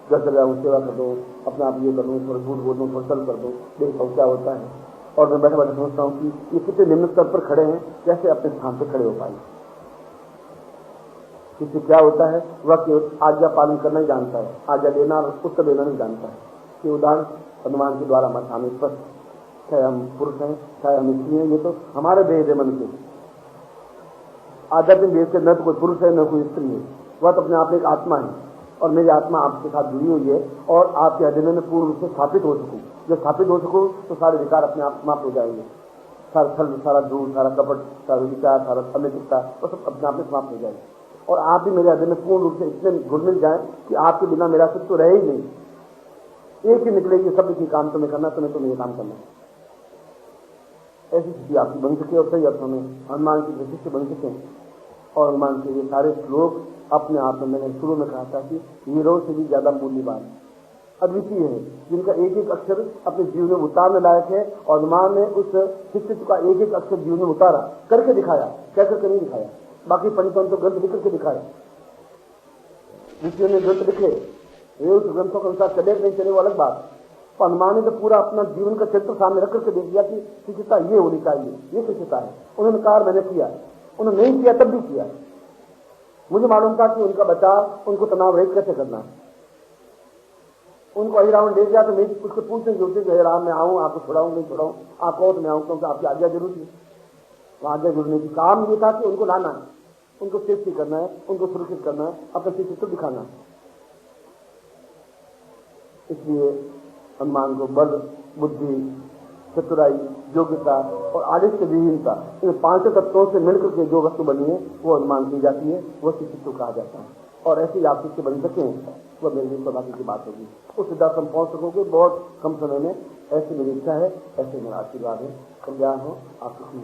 घर चले जाओ, सेवा कर दो, अपना आप ये कर दो, थोड़ा झूठ बोल दो, थोड़ा चल कर दो, देखो क्या होता है। और मैं बैठे बैठे सोचता हूं कि ये कितने निम्न स्तर पर खड़े हैं, कैसे अपने स्थान पर खड़े हो पाए। इससे क्या होता है, वह केवल आज्ञा पालन करना ही जानता है, आज्ञा देना और उत्तर देना नहीं जानता है। ये उदाहरण हनुमान के द्वारा हमारे सामने स्पष्ट, चाहे हम पुरुष हैं चाहे हम स्त्री हैं, ये तो हमारे भेद है मन के। आध्यात्मिक भेद से न तो कोई पुरुष है न कोई स्त्री है, वह तो अपने आप में एक आत्मा है और मेरी आत्मा आपके साथ जुड़ी हुई है और आपके हृदय में पूर्ण रूप से स्थापित हो सकूं। जब स्थापित हो सकूं तो सारे विकार अपने आप समाप्त हो जाएंगे, सारा छल, सारा झूठ, सारा कपट, सारा विचार, सारा अनैतिकता, वो सब अपने आप में समाप्त हो जाएंगे और आप भी मेरे हृदय में पूर्ण रूप से इतने घुल मिल जाए कि आपके बिना मेरा अस्तित्व तो रहे ही नहीं। एक ही निकलेगी, सब की काम तुम्हें करना, तुम्हें तुम्हें काम करना। ऐसी स्थिति आपकी बन सके और सही अर्थों में हनुमान की विशिष्ट बन सके। और हनुमान के ये सारे श्लोक अपने आप में, मैंने शुरू में कहा था कि हीरो से भी ज्यादा मूल्यवान, अद्वितीय है, जिनका एक एक अक्षर अपने जीवन में उतारने लायक है। और हनुमान ने उस शिष्यत्व का एक एक अक्षर जीवन में उतारा, करके दिखाया, क्या करके नहीं दिखाया। बाकी पंडितों ने तो ग्रंथ लिख करके दिखाया, ऋषियों ने ग्रंथ लिखे, वे उस ग्रंथों के अनुसार चले नहीं चले वो अलग बात। हनुमान ने तो पूरा अपना जीवन का चरित्र सामने रख करके देख दिया कि शिष्यता ये होनी चाहिए, ये शिष्यता है। उन्होंने कहा मैंने किया, उन्होंने नहीं किया तब भी किया। मुझे मालूम था कि उनका बचाव, उनको तनाव रहित कैसे करना है। उनको अहिरावण ले गया तो मैं उसको पूछने की जरूरत है, राम मैं आऊं, आपको छुड़ाऊं नहीं छुड़ाऊं, आप कहो तो मैं आऊं, क्योंकि आपकी आज्ञा जरूरी है। आज्ञा जुड़ने की काम ये था कि उनको लाना है, उनको सेफ्टी करना है, उनको सुरक्षित करना है, अपना शिष्यत्व दिखाना है। इसलिए हनुमान को बल, बुद्धि, चतुराई, योग्यता और आलस्य विहीनता, इन पांचों तत्वों से मिलकर के जो वस्तु बनी है वो हनुमान की जाती है, वो शिष्यत्व कहा जाता है। और ऐसे ही आप शिष्य बन सकें वह मेरे लिए सौभाग्य की बात होगी। उस सिद्धार्थ हम पहुंच सकोगे बहुत कम समय में, ऐसी मेरी इच्छा है, ऐसे मेरा आशीर्वाद है। कल्याण हो आपको।